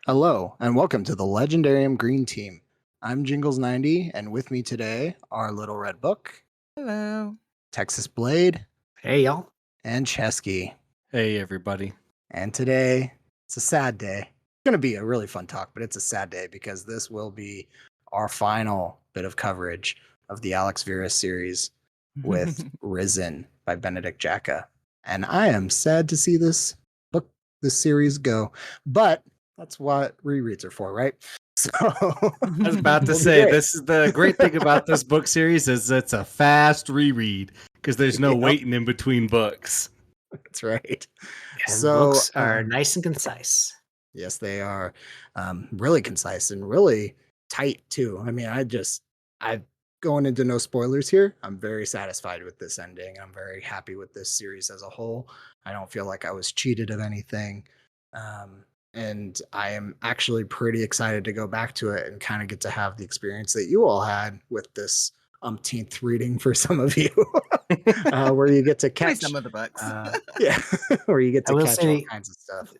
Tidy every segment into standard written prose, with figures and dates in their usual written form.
Hello, and welcome to the Legendarium Green Team. I'm Jingalls90, and with me today are Little Red Book, Hello. TexasBlade, Hey, y'all. and Cesky. Hey, everybody. And today, it's a sad day. It's going to be a really fun talk, but it's a sad day because this will be our final bit of coverage of the Alex Verus series with Risen by Benedict Jacka. And I am sad to see this series go, but that's what rereads are for, right? So I was about to say, this is the great thing about this book series is it's a fast reread because there's no waiting in between books. That's right. And books are nice and concise. Yes, they are really concise and really tight too. I mean, I going into no spoilers here. I'm very satisfied with this ending. I'm very happy with this series as a whole. I don't feel like I was cheated of anything. And I am actually pretty excited to go back to it and kind of get to have the experience that you all had with this umpteenth reading for some of you, where you get to catch some of the books. yeah, where you get to catch all say, kinds of stuff.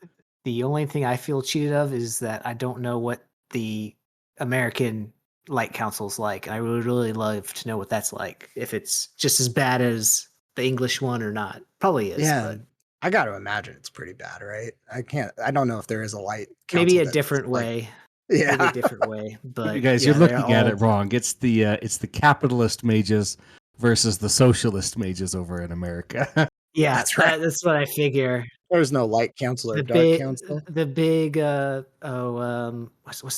The only thing I feel cheated of is that I don't know what the American Light Council's like. I would really love to know what that's like. If it's just as bad as the English one or not. Probably is. Yeah. But I got to imagine it's pretty bad, right? I don't know if there is a light council maybe a different way. Yeah, maybe a different way. But you guys, you're looking at it wrong. It's the capitalist mages versus the socialist mages over in America. Yeah, that's right. That's what I figure. There's no light council or dark council. The big what's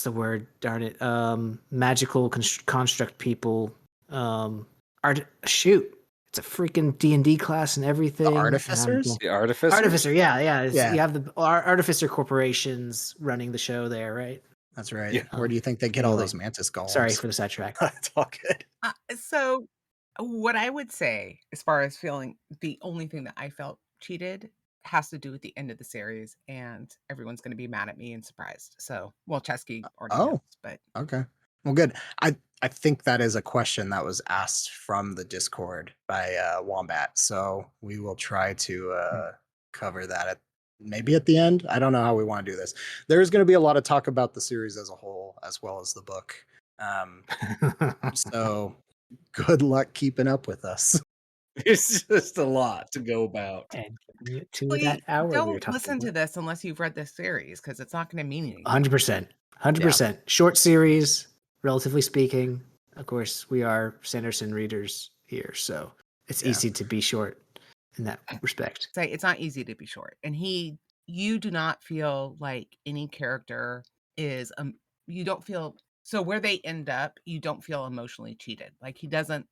the word? Darn it! Magical construct people. It's a freaking D&D class and everything. The artificers. The artificer. Artificer, yeah. You have the artificer corporations running the show there, right? That's right. Yeah. Where do you think they get all those mantis golems? Sorry for the sidetrack. It's all good. So, what I would say, as far as feeling, the only thing that I felt cheated has to do with the end of the series, and everyone's going to be mad at me and surprised. So, well, Cesky already knows, but okay. Well, good. I think that is a question that was asked from the Discord by Wombat, so we will try to cover that maybe at the end. I don't know how we want to do this. There's going to be a lot of talk about the series as a whole, as well as the book. So good luck keeping up with us. It's just a lot to go about. And that hour don't listen to this unless you've read this series, because it's not going to mean anything. 100%. Short series, relatively speaking. Of course, we are Sanderson readers here, so it's easy to be short in that respect. It's not easy to be short, and you do not feel like any character is you don't feel, so where they end up, you don't feel emotionally cheated. Like he doesn't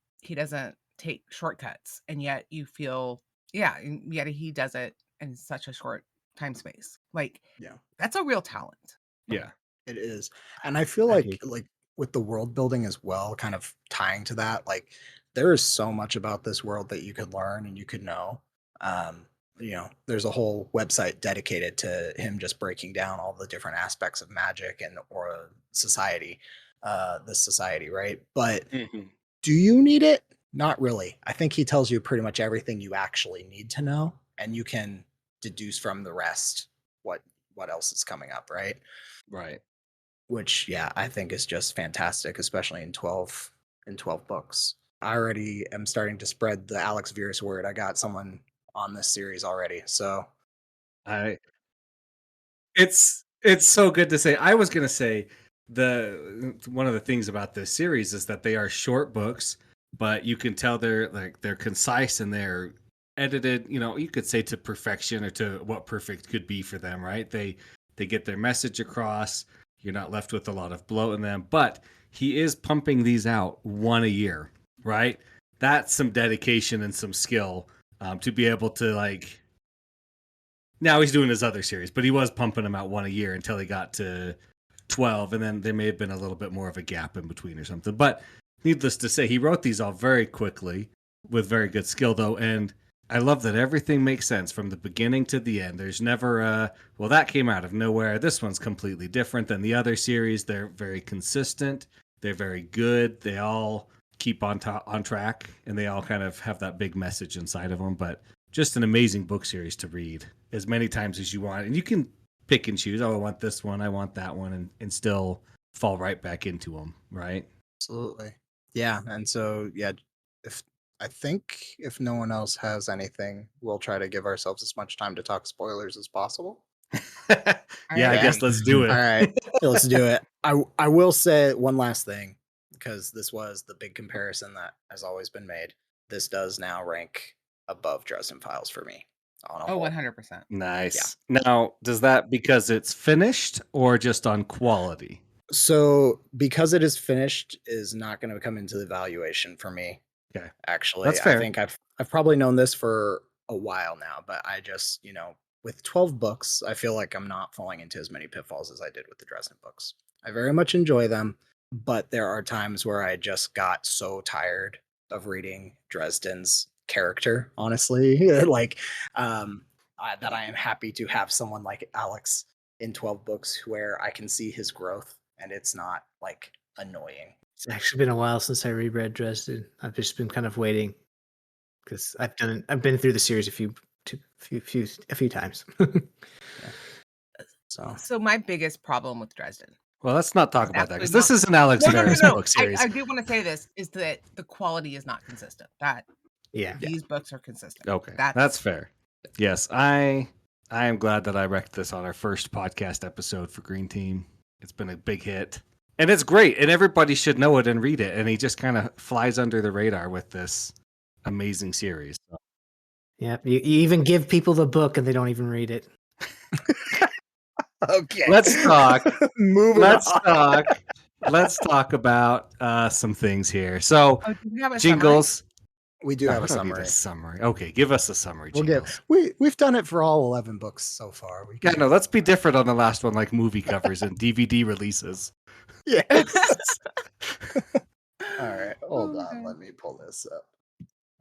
take shortcuts, and yet you feel yet he does it in such a short time space. Like that's a real talent. Yeah, it is. And I feel like with the world building as well, kind of tying to that, like there is so much about this world that you could learn and you could know. There's a whole website dedicated to him just breaking down all the different aspects of magic and or society, this society, right? But do you need it? Not really. I think he tells you pretty much everything you actually need to know, and you can deduce from the rest what else is coming up, right? Right. Which, I think is just fantastic, especially in 12 books. I already am starting to spread the Alex Verus word. I got someone on this series already, so it's so good to say. I was gonna say one of the things about this series is that they are short books, but you can tell they're concise and they're edited, you could say to perfection or to what perfect could be for them, right? They get their message across. You're not left with a lot of bloat in them, but he is pumping these out one a year, right? That's some dedication and some skill to be able to now he's doing his other series, but he was pumping them out one a year until he got to 12. And then there may have been a little bit more of a gap in between or something, but needless to say, he wrote these all very quickly with very good skill though. And I love that everything makes sense from the beginning to the end. There's never that came out of nowhere. This one's completely different than the other series. They're very consistent. They're very good. They all keep on track, and they all kind of have that big message inside of them. But just an amazing book series to read as many times as you want. And you can pick and choose. Oh, I want this one. I want that one, and still fall right back into them. Right. Absolutely. Yeah. And so, yeah, if I think if no one else has anything, we'll try to give ourselves as much time to talk spoilers as possible. Yeah, I guess agree. let's do it. All right, let's do it. I will say one last thing, because this was the big comparison that has always been made. This does now rank above Dresden Files for me on a Oh, whole. 100%. Nice. Now, does that because it's finished or just on quality? So because it is finished is not going to come into the evaluation for me. Okay. Actually, That's fair. I think I've probably known this for a while now, but I just, with 12 books, I feel like I'm not falling into as many pitfalls as I did with the Dresden books. I very much enjoy them, but there are times where I just got so tired of reading Dresden's character, honestly, like that I am happy to have someone like Alex in 12 books where I can see his growth and it's not like annoying. It's actually been a while since I reread Dresden. I've just been kind of waiting because I've been through the series a few times. So my biggest problem with Dresden. Well, let's not talk about that because Absolutely this is an Alex No. Verus book series. I do want to say this is that the quality is not consistent. Yeah. These books are consistent. Okay, that's fair. Yes, I am glad that I wrecked this on our first podcast episode for Green Team. It's been a big hit. And it's great, and everybody should know it and read it. And he just kind of flies under the radar with this amazing series. So. Yeah, you even give people the book and they don't even read it. Okay, let's talk. Let's talk. Let's talk about some things here. So, Jingles. We do have a summary. Okay, give us a summary. We've done it for all 11 books so far. Let's be different on the last one, like movie covers and DVD releases. Yes. All right, hold on. Let me pull this up.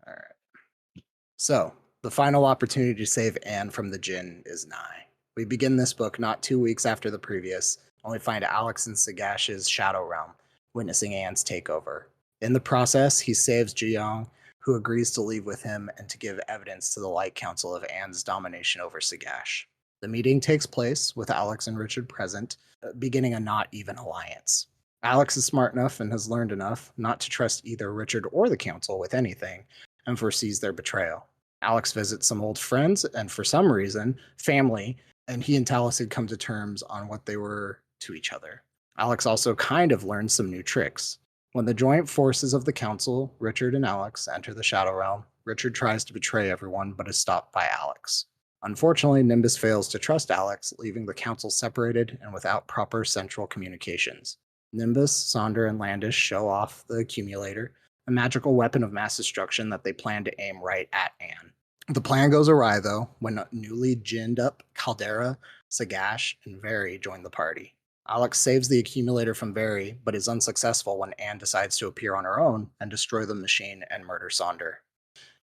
All right. So, the final opportunity to save Anne from the Jinn is nigh. We begin this book not 2 weeks after the previous, only find Alex in Sagash's Shadow Realm, witnessing Anne's takeover. In the process, he saves Jiang, who agrees to leave with him and to give evidence to the Light Council of Anne's domination over Sagash. The meeting takes place, with Alex and Richard present, beginning a not even alliance. Alex is smart enough and has learned enough not to trust either Richard or the Council with anything, and foresees their betrayal. Alex visits some old friends, and for some reason, family, and he and Talis had come to terms on what they were to each other. Alex also kind of learns some new tricks. When the joint forces of the Council, Richard and Alex, enter the Shadow Realm, Richard tries to betray everyone but is stopped by Alex. Unfortunately, Nimbus fails to trust Alex, leaving the Council separated and without proper central communications. Nimbus, Sonder, and Landis show off the Accumulator, a magical weapon of mass destruction that they plan to aim right at Anne. The plan goes awry, though, when newly ginned up Caldera, Sagash, and Veri join the party. Alex saves the Accumulator from Veri, but is unsuccessful when Anne decides to appear on her own and destroy the machine and murder Sonder.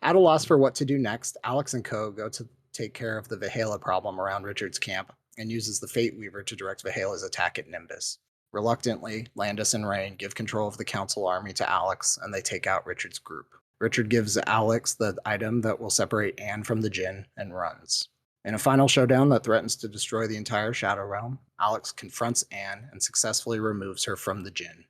At a loss for what to do next, Alex and co. go to take care of the Valhalla problem around Richard's camp and uses the Fate Weaver to direct Valhalla's attack at Nimbus. Reluctantly, Landis and Rain give control of the Council army to Alex, and they take out Richard's group. Richard gives Alex the item that will separate Anne from the Jinn and runs. In a final showdown that threatens to destroy the entire Shadow Realm, Alex confronts Anne and successfully removes her from the Jinn.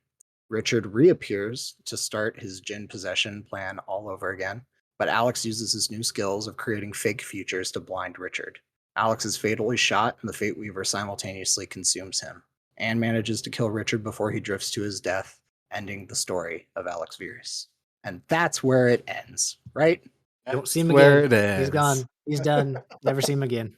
Richard reappears to start his Jinn possession plan all over again, but Alex uses his new skills of creating fake futures to blind Richard. Alex is fatally shot, and the Fate Weaver simultaneously consumes him. Anne manages to kill Richard before he drifts to his death, ending the story of Alex Verus. And that's where it ends, right? Don't see him where again. It ends. He's gone. He's done. Never see him again.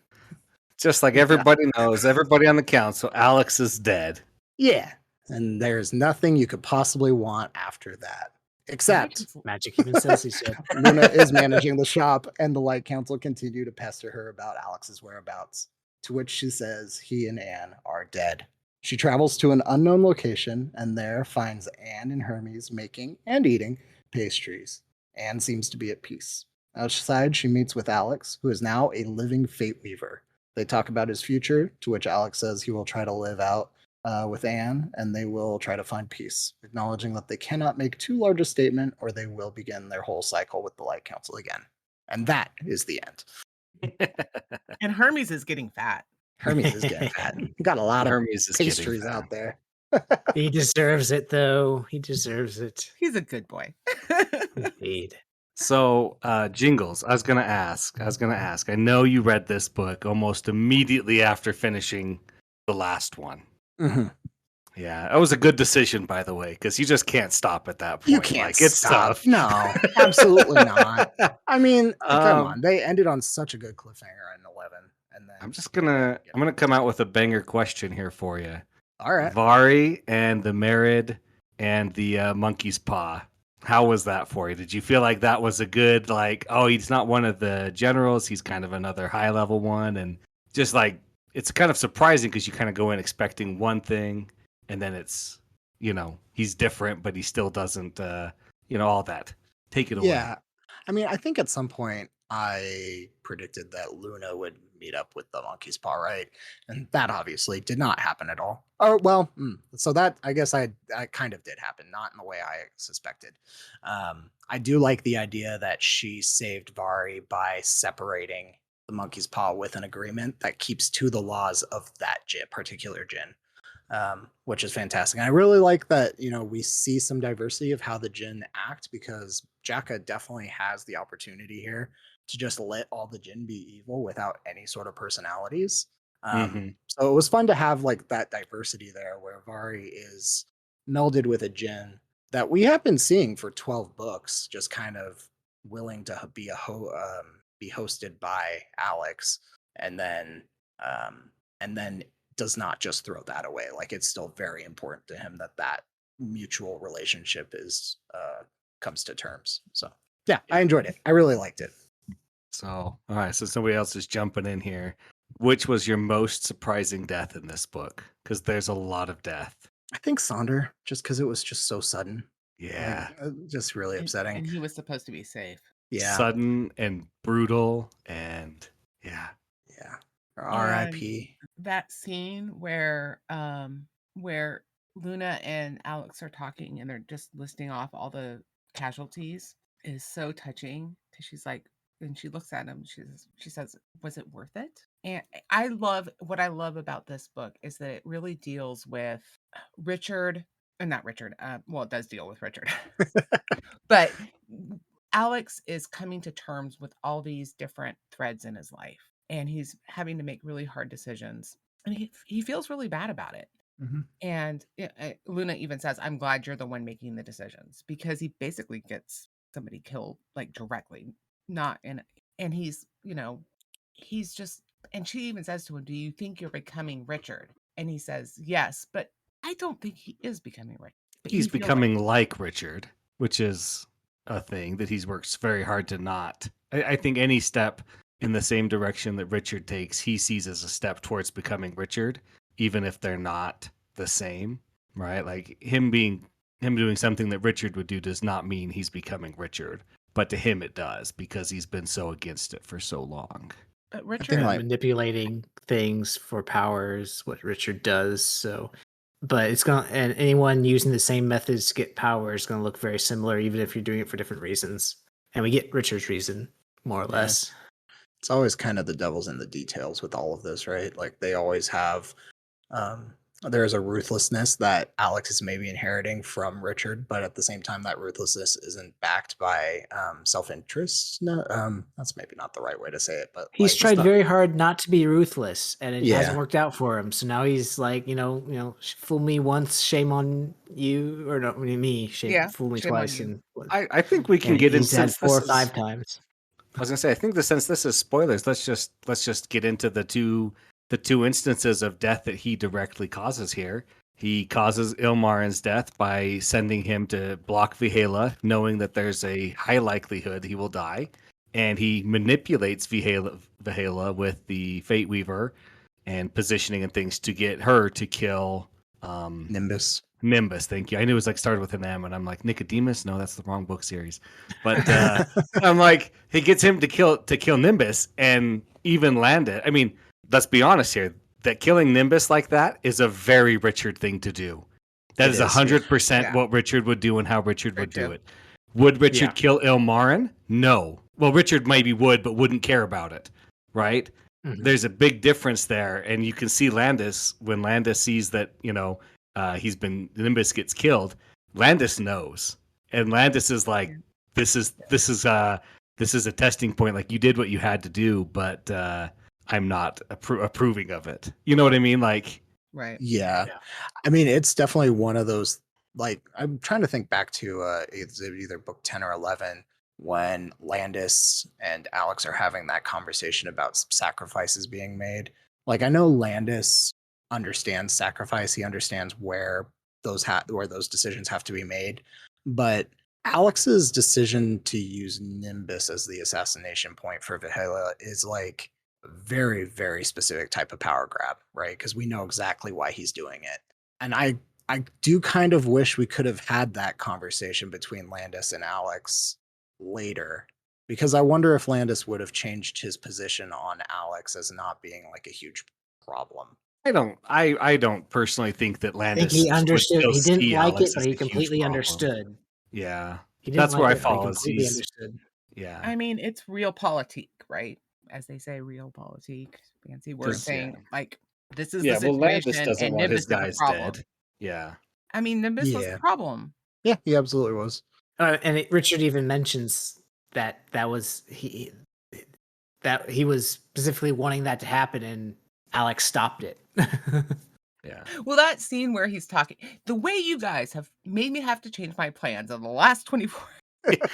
Just like everybody knows, everybody on the council, Alex is dead. Yeah. And there's nothing you could possibly want after that. Except Magic even says he's dead. Luna is managing the shop, and the Light Council continue to pester her about Alex's whereabouts, to which she says he and Anne are dead. She travels to an unknown location and there finds Anne and Hermes making and eating pastries. Anne seems to be at peace. Outside, she meets with Alex, who is now a living Fate Weaver. They talk about his future, to which Alex says he will try to live out with Anne, and they will try to find peace, acknowledging that they cannot make too large a statement or they will begin their whole cycle with the Light Council again. And that is the end. And Hermes is getting fat. Hermes is getting fat. Got a lot of Hermes is getting pastries fat. out there. He deserves it, though. He deserves it. He's a good boy. Indeed. So, Jingles, I was gonna ask. I know you read this book almost immediately after finishing the last one. Mm-hmm. Yeah, that was a good decision, by the way, because you just can't stop at that point. You can't like, it's stop. tough. No, absolutely not. I mean, come Um, on. They ended on such a good cliffhanger in 11, and then I'm gonna come out with a banger question here for you. all right. Vari and the Merid and the monkey's paw. How was that for you? Did you feel like that was a good, like, oh, he's not one of the generals, he's kind of another high level one, and just like it's kind of surprising because you kind of go in expecting one thing, and then it's, he's different, but he still doesn't, all that. Take it away. Yeah. I mean, I think at some point I predicted that Luna would meet up with the monkey's paw, right? And that obviously did not happen at all. Oh, well, so that I guess I kind of did happen, not in the way I suspected. I do like the idea that she saved Vari by separating the monkey's paw with an agreement that keeps to the laws of that particular Jinn. Which is fantastic. And I really like that, we see some diversity of how the Jinn act, because Jaka definitely has the opportunity here to just let all the Jinn be evil without any sort of personalities. So it was fun to have like that diversity there where Vari is melded with a Jinn that we have been seeing for 12 books, just kind of willing to be be hosted by Alex, and then does not just throw that away. Like, it's still very important to him that mutual relationship is comes to terms. So yeah, I enjoyed it. I really liked it. So, all right. So somebody else is jumping in here. Which was your most surprising death in this book? Because there's a lot of death. I think Sonder, just because it was just so sudden. Yeah. Just really upsetting. And he was supposed to be safe. Yeah. Sudden and brutal, and yeah. R.I.P. That scene where Luna and Alex are talking and they're just listing off all the casualties is so touching. She's like, and she looks at him. She says, "Was it worth it?" And what I love about this book is that it really deals with Richard, and not Richard. Well, it does deal with Richard, but Alex is coming to terms with all these different threads in his life, and he's having to make really hard decisions, and he feels really bad about it. Mm-hmm. And Luna even says, "I'm glad you're the one making the decisions," because he basically gets somebody killed, like, directly, not in. And he's just. And she even says to him, "Do you think you're becoming Richard?" And he says, "Yes, but I don't think he is becoming Richard." But He's becoming like Richard, which is a thing that he's worked very hard to not. I think any step in the same direction that Richard takes, he sees as a step towards becoming Richard, even if they're not the same, right? Like him doing something that Richard would do does not mean he's becoming Richard, but to him it does, because he's been so against it for so long. But Richard, manipulating things for powers, what Richard does. So, but and anyone using the same methods to get power is going to look very similar, even if you're doing it for different reasons. And we get Richard's reason, more or less. It's always kind of the devil's in the details with all of this, right? Like, they always have there's a ruthlessness that Alex is maybe inheriting from Richard, but at the same time, that ruthlessness isn't backed by self-interest. No, that's maybe not the right way to say it, but he's tried very hard not to be ruthless, and it hasn't worked out for him. So now he's like, fool me once, shame on you, or no, me, fool me twice. And I think we can get into 4 or 5 times. I was gonna say, I think since this is spoilers, let's just get into the two instances of death that he directly causes here. He causes Ilmarin's death by sending him to block Vihala, knowing that there's a high likelihood he will die. And he manipulates Vihala with the Fate Weaver and positioning and things to get her to kill Nimbus. Nimbus, thank you. I knew it was like started with an M, and I'm like, Nicodemus? No, that's the wrong book series. But I'm like, he gets him to kill Nimbus and even land it. I mean, let's be honest here. That killing Nimbus like that is a very Richard thing to do. That is 100% what Richard would do and how Richard would do it. Would Richard kill Ilmarin? No. Well, Richard maybe would, but wouldn't care about it, right? Mhm. there's a big difference there, and you can see Landis when Landis sees that Nimbus gets killed. Landis knows, and Landis is like, "This is a testing point. Like you did what you had to do, but I'm not approving of it. You know what I mean? Like, Right. Yeah. Yeah. I mean, it's definitely one of those, like, I'm trying to think back to either book 10 or 11 when Landis and Alex are having that conversation about sacrifices being made. Like, I know Landis understands sacrifice, he understands where where those decisions have to be made, but Alex's decision to use Nimbus as the assassination point for Vihela is like a very, very specific type of power grab, right? Because we know exactly why he's doing it. And I do kind of wish we could have had that conversation between Landis and Alex later. Because I wonder if Landis would have changed his position on Alex as not being like a huge problem. I don't personally think that I think Landis he would understood. still He didn't see like it, Alex but as he a huge completely problem. understood. Yeah, He didn't that's like where I it, but he fall. completely understood. Yeah, I mean, it's realpolitik, right? As they say, realpolitik. Fancy word 'cause saying like this is the yeah. Well, Landis situation doesn't and want his Nimbus is the guys problem. dead. Yeah, I mean, Nimbus was the Yeah. problem. Yeah, he absolutely was. Richard even mentions that that he was specifically wanting that to happen, and Alex stopped it. yeah. Well, that scene where he's talking, the way you guys have made me have to change my plans in the last 24.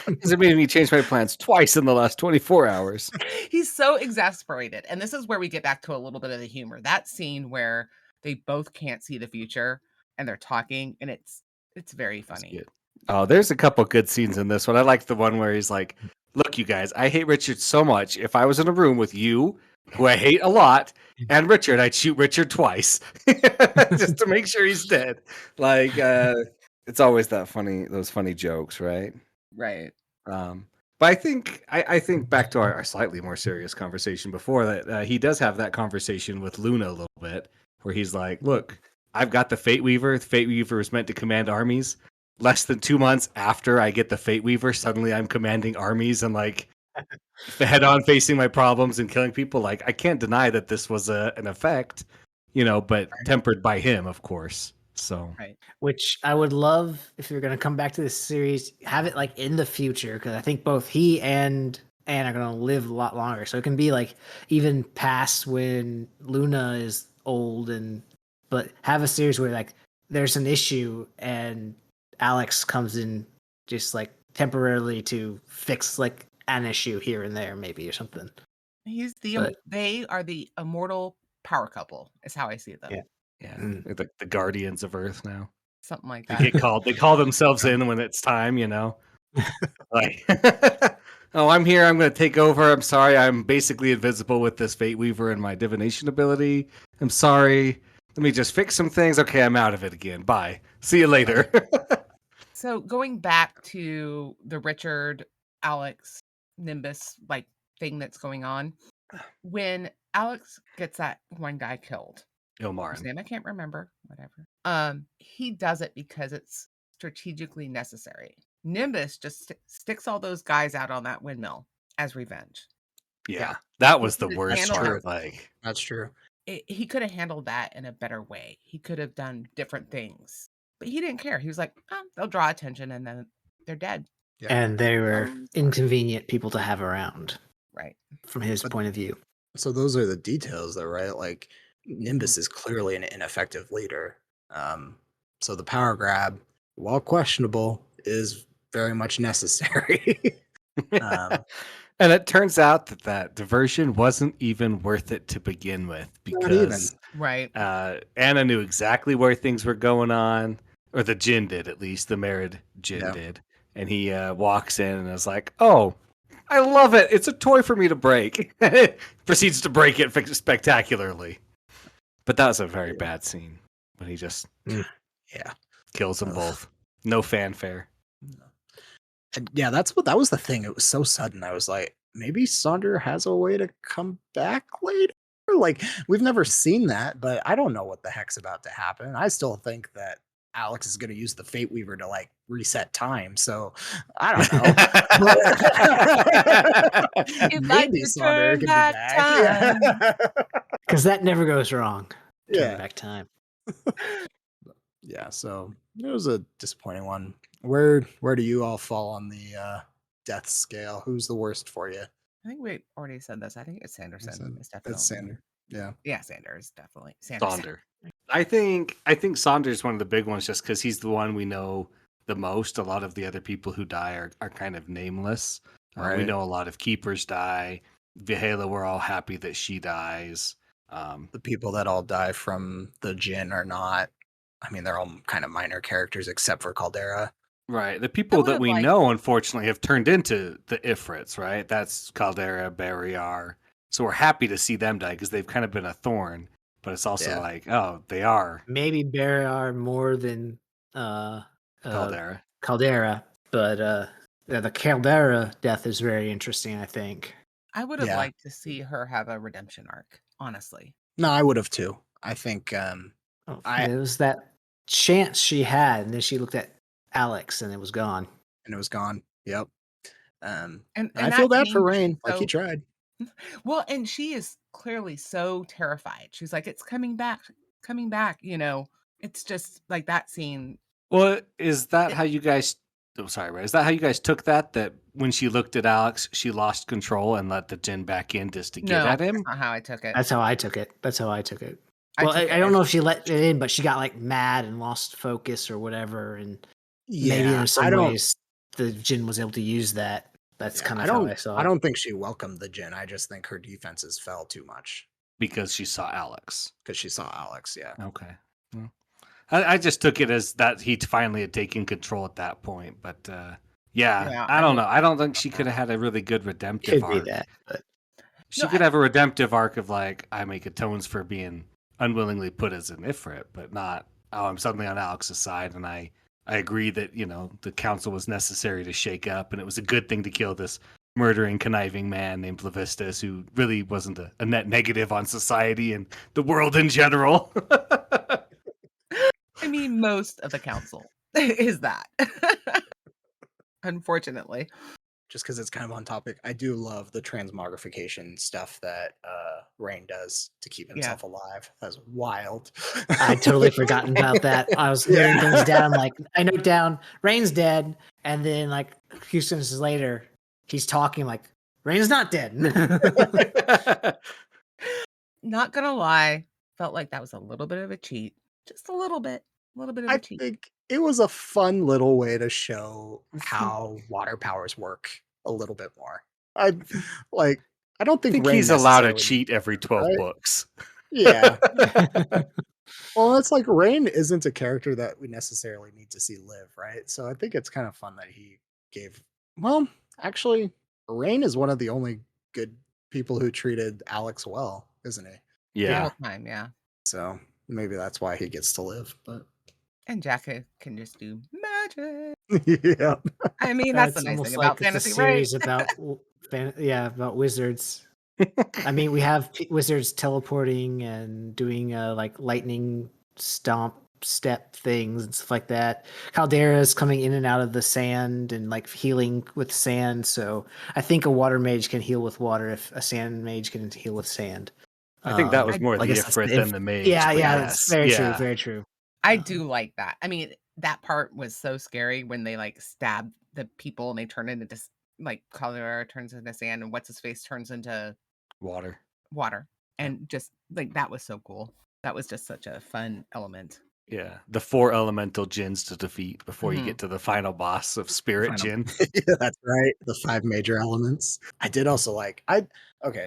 Because it made me change my plans twice in the last 24 hours. He's so exasperated. And this is where we get back to a little bit of the humor. That scene where they both can't see the future and they're talking, and it's very That's funny. good. Oh, there's a couple good scenes in this one. I like the one where he's like, "Look, you guys, I hate Richard so much. If I was in a room with you, who I hate a lot, and Richard, I'd shoot Richard twice just to make sure he's dead." Like, it's always those funny jokes, right? Right. But I think back to our slightly more serious conversation before that, he does have that conversation with Luna a little bit, where he's like, "Look, I've got the Fate Weaver. The Fate Weaver is meant to command armies. Less than 2 months after I get the Fate Weaver, suddenly I'm commanding armies and like head on facing my problems and killing people. Like I can't deny that this was an effect, but tempered by him, of course. So Right. Which I would love if you're going to come back to this series, have it like in the future, because I think both he and Anne are going to live a lot longer. So it can be like even past when Luna is old, but have a series where like there's an issue and Alex comes in just like temporarily to fix like an issue here and there, maybe, or something. He's But they are the immortal power couple, is how I see them. yeah. yeah, Mm. they're the guardians of Earth now. Something like They that. get called. They call themselves in when it's time. Like, oh, I'm here. I'm going to take over. I'm sorry. I'm basically invisible with this Fate Weaver and my divination ability. I'm sorry. Let me just fix some things. Okay, I'm out of it again. Bye. See you later. So going back to the Richard, Alex, Nimbus like thing that's going on, when Alex gets that one guy killed, whose Ilmarin. name I can't remember, whatever. He does it because it's strategically necessary. Nimbus just sticks all those guys out on that windmill as revenge. Yeah, that He was the could worst handle true. part. Like, That's true. he could have handled that in a better way. He could have done different things, but he didn't care. He was like, oh, they'll draw attention and then they're dead. Yeah. And they were Sorry. inconvenient people to have around Right. from his But point of view. so those are the details though, right? Like Mm-hmm. Nimbus is clearly an ineffective leader. So the power grab, while questionable, is very much necessary. um, and it turns out that diversion wasn't even worth it to begin with not even. because Right. Anna knew exactly where things were going on, or the Jinn did at least. The married Jinn Yeah. did, and he walks in and is like, "Oh, I love it! It's a toy for me to break." Proceeds to break it spectacularly. But that was a very bad scene when he just Yeah. kills them Ugh. both. No fanfare. And yeah, that was the thing. It was so sudden. I was like, maybe Sonder has a way to come back later. Like we've never seen that, but I don't know what the heck's about to happen. I still think that Alex is going to use the Fate Weaver to like reset time. So I don't know. If I Maybe could Sonder turn could be back back. time. Yeah. Because that never goes wrong. Turning Yeah. back time. Yeah. So it was a disappointing one. Where do you all fall on the death scale? Who's the worst for you? I think we already said this. I think it's Sanderson. It's That's definitely. Sander. Yeah. Yeah, Sanders, definitely. Sanderson. Sonder. I think Saunder's one of the big ones just because he's the one we know the most. A lot of the other people who die are kind of nameless. We Right. know a lot of keepers die. Vihala, we're all happy that she dies. The people that all die from the Jinn are not. I mean, they're all kind of minor characters except for Caldera. Right. The people that would've we liked- know, unfortunately, have turned into the Ifrits, right? That's Caldera, Barriar. So we're happy to see them die because they've kind of been a thorn. But it's also Yeah. like, oh, they are Maybe Barriar more than Caldera. Caldera, but the Caldera death is very interesting, I think. I would have Yeah. liked to see her have a redemption arc, honestly. No, I would have too. I think It was that chance she had, and then she looked at Alex, and it was gone. and it was gone. Yep. And I that feel bad for scene, Rain. Like he so tried. well, and she is clearly so terrified. She's like, "It's coming back, coming back." You know, it's just like that scene. Well, is that It- how you guys? Oh, sorry, Ray. Is that how you guys took that? That when she looked at Alex, she lost control and let the Jinn back in just to get No, at that's him? not how I took it. That's how I took it. That's how I took it. I Well, took it I don't as- know if she let it in, but she got like mad and lost focus or whatever, and maybe Yeah. in some I don't. ways the Jinn was able to use that. That's Yeah, kind I of how don't. I saw I it. don't think she welcomed the Jinn. I just think her defenses fell too much Because she saw Alex. because she saw Alex. Yeah. Okay. Well, I just took it as that he finally had taken control at that point. But Yeah, I I don't mean- know. I don't think she could have had a really good redemptive Could be arc. that, but She No, could have a redemptive arc of like, I make atones for being unwillingly put as an Ifrit, but not, oh, I'm suddenly on Alex's side, and I agree that, the council was necessary to shake up, and it was a good thing to kill this murdering, conniving man named Levistus, who really wasn't a net negative on society and the world in general. I mean, most of the council is that. Unfortunately. Just because it's kind of on topic, I do love the transmogrification stuff that Rain does to keep himself alive. That's wild. I totally forgotten about that. I was writing things down. Like I note down, Rain's dead, and then like a few sentences later, he's talking like Rain's not dead. Not gonna lie, felt like that was a little bit of a cheat. Just a little bit of I a cheat. think it was a fun little way to show how water powers work a little bit more. I don't I think think Rain he's allowed to necessarily- cheat every 12 right? books. Yeah. Well, it's like Rain isn't a character that we necessarily need to see live, right? So I think it's kind of fun that he gave. Well, actually, Rain is one of the only good people who treated Alex well, isn't he? The Yeah. whole time, yeah. So maybe that's why he gets to live. But And Jack can just do magic. yeah, I mean, that's the It's nice almost thing like about it's a fantasy, right? series about about wizards. I mean, we have wizards teleporting and doing like lightning step things and stuff like that. Caldera's coming in and out of the sand and like healing with sand. So I think a water mage can heal with water if a sand mage can heal with sand. I think that was more I the guess that's Ifrit the than the mage. Yeah, but yeah, yes. that's very true. Yeah. Very true. I do like that. I mean, that part was so scary when they like stab the people and they turn into like Colorado turns into sand and what's his face turns into Water. water. And just like that was so cool. That was just such a fun element. Yeah. The 4 elemental Jinns to defeat before you Mhm. get to the final boss of Spirit Final- Jinn. yeah, that's right. The 5 major elements. I did also like.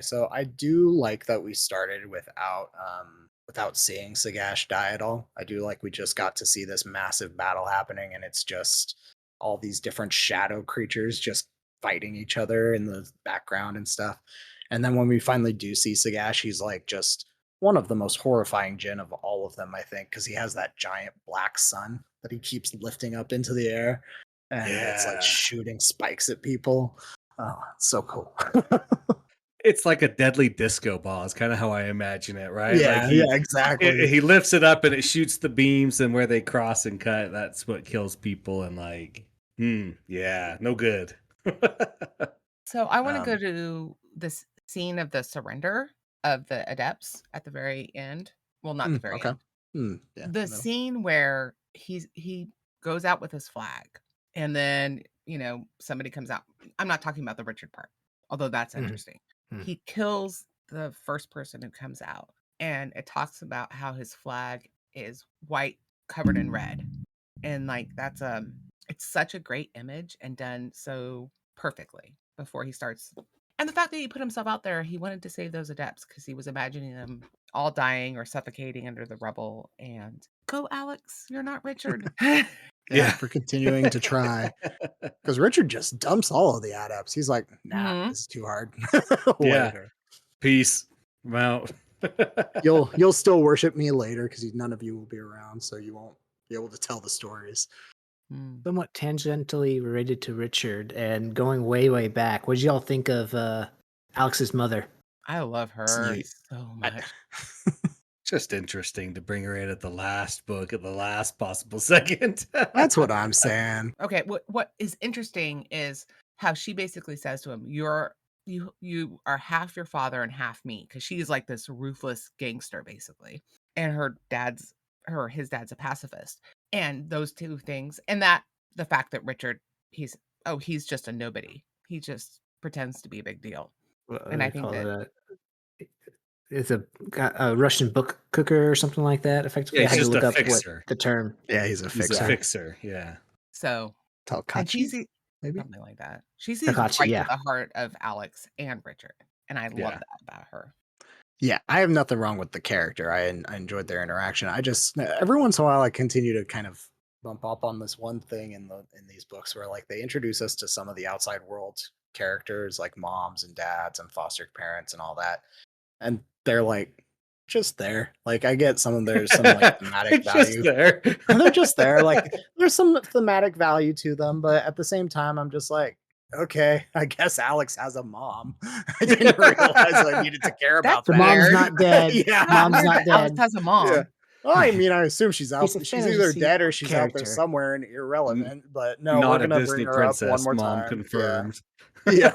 So I do like that we started without seeing Sagash die at all. I do like we just got to see this massive battle happening, and it's just all these different shadow creatures just fighting each other in the background and stuff. And then when we finally do see Sagash, he's like just one of the most horrifying Jinn of all of them, I think, because he has that giant black sun that he keeps lifting up into the air, and it's Yeah. like shooting spikes at people. Oh, it's so cool. It's like a deadly disco ball. It's kind of how I imagine it, right? Like Yeah, yeah, exactly. he lifts it up and it shoots the beams, and where they cross and cut, that's what kills people. And like, yeah, no good. So I want to go Um, to this scene of the surrender of the adepts at the very end. Well, not the very okay. end. Yeah, The middle. scene where he goes out with his flag, and then somebody comes out. I'm not talking about the Richard part, although that's interesting. Mhm. He kills the first person who comes out, and it talks about how his flag is white covered in red, and like it's such a great image and done so perfectly before he starts. And the fact that he put himself out there, he wanted to save those adepts because he was imagining them all dying or suffocating under the rubble. And go, Alex, you're not Richard. Yeah, for continuing to try. Because Richard just dumps all of the adepts. He's like, nah, Mhm. this is too hard. Yeah. Later. Peace. I'm out. You'll still worship me later because none of you will be around, so you won't be able to tell the stories. Somewhat tangentially related to Richard and going way, way back. What did y'all think of Alex's mother? I love her You- so I- much. Just interesting to bring her in at the last book at the last possible second. That's what I'm saying. Okay, what is interesting is how she basically says to him, you are half your father and half me, because she's like this ruthless gangster basically. And his dad's a pacifist. And those two things, and that the fact that Richard, he's just a nobody. He just pretends to be a big deal. What do And I they think call that it? It's a Russian book cooker or something like that. Effectively, Yeah, I he's had to just look a up what fixer. the term. Yeah, he's a He's a fixer. fixer. Yeah. so. And Talkachi, maybe? something like that. She sees Takachi, right to yeah. the heart of Alex and Richard, and I love Yeah. that about her. Yeah, I have nothing wrong with the character. I enjoyed their interaction. I just every once in a while I continue to kind of bump up on this one thing in these books where like they introduce us to some of the outside world characters like moms and dads and foster parents and all that. And they're like just there. Like I get there's some like thematic It's just value. there. They're just there. Like there's some thematic value to them, but at the same time I'm just like okay, I guess Alex has a mom. I didn't realize I needed to care about That's The that. mom's weird. not dead. Yeah. Mom's Weird not that Alex dead. has a mom. Yeah. Well, I mean, I assume she's out. He's a She's either fantasy dead or she's out there character. somewhere and irrelevant. But no, Not we're a gonna bring Disney her up one princess. more Mom time. confirmed. Yeah.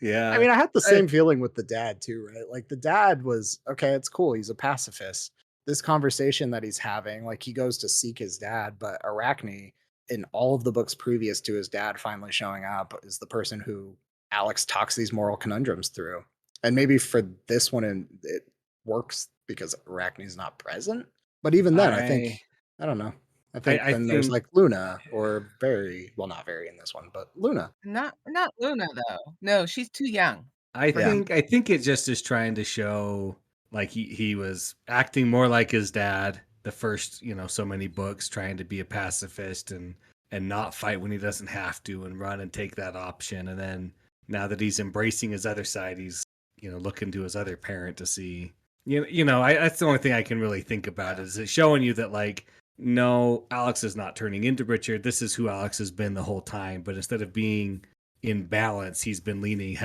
Yeah. I mean, I had the same feeling with the dad too, right? Like the dad was okay. It's cool. He's a pacifist. This conversation that he's having, like he goes to seek his dad, but Arachne, in all of the books previous to his dad finally showing up, is the person who Alex talks these moral conundrums through. And maybe for this one, it works because Arachne's not present. But even then, I don't know. I think I then there's think like Luna or not Very in this one, but Luna. Not Luna though. No, she's too young. I for him. think it just is trying to show like he was acting more like his dad the first, so many books, trying to be a pacifist and not fight when he doesn't have to and run and take that option. And then now that he's embracing his other side, he's looking to his other parent to see. That's the only thing I can really think about is it showing you that like no, Alex is not turning into Richard. This is who Alex has been the whole time. But instead of being in balance, he's been leaning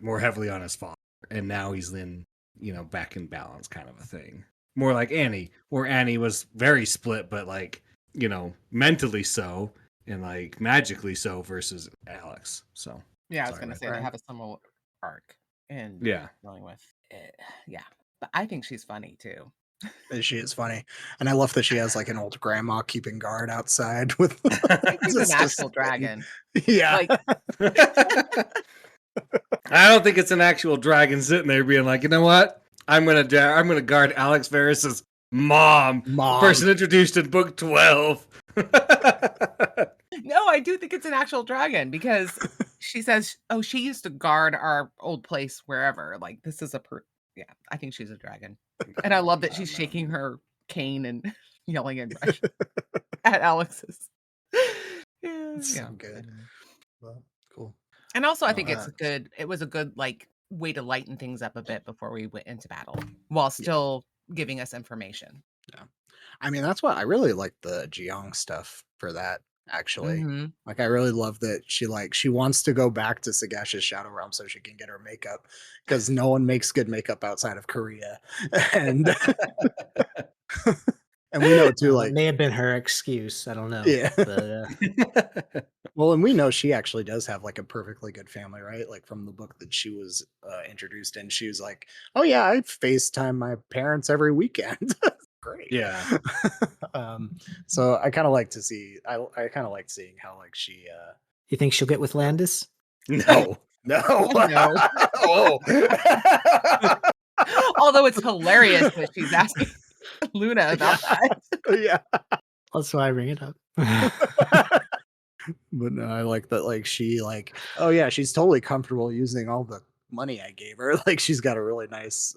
more heavily on his father, and now he's in back in balance, kind of a thing. More like Annie, where Annie was very split, but like mentally so and like magically so versus Alex. So Yeah, I was Sorry, gonna my say they brain. have a similar arc in yeah, dealing with it. Yeah, but I think she's funny too. She is funny, and I love that she has like an old grandma keeping guard outside with. I think she's an just actual sitting. dragon. Yeah, Like I don't think it's an actual dragon sitting there being like, you know what? I'm gonna guard Alex Verus's mom, the mom. person introduced in book 12. no, I do think it's an actual dragon because she says, "Oh, she used to guard our old place wherever." Like this is yeah, I think she's a dragon, and I love that she's shaking her cane and yelling in Russian at Alex's. Yeah, It's yeah. so good. Well, cool. And also, I No, think it was a good like way to lighten things up a bit before we went into battle, while still giving us information. Yeah, I mean that's what I really like the Jiang stuff for that actually. Mhm. Like, I really love that she wants to go back to Sagash's Shadow Realm so she can get her makeup because no one makes good makeup outside of Korea. And and we know too, That like may have been her excuse. I don't know, yeah. but Well, and we know she actually does have like a perfectly good family, right? Like from the book that she was introduced in, she was like, "Oh yeah, I FaceTime my parents every weekend." Great. Yeah. um, so I kind of like to see. I kind of like seeing how like she. you think she'll get with Landis? No, no. No. Oh. Although it's hilarious that she's asking Luna about that. yeah. That's why I bring it up. But no, I like that. Like she, like, oh yeah, she's totally comfortable using all the money I gave her. Like she's got a really nice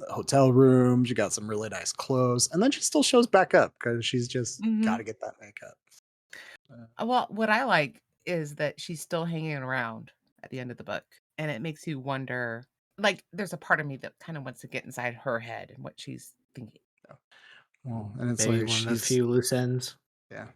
hotel room. She got some really nice clothes, and then she still shows back up because she's just got Mhm. to get that makeup. Well, what I like is that she's still hanging around at the end of the book, and it makes you wonder, like, there's a part of me that kind of wants to get inside her head and what she's thinking. Well, and it's Maybe like one of the she's few loose ends. yeah.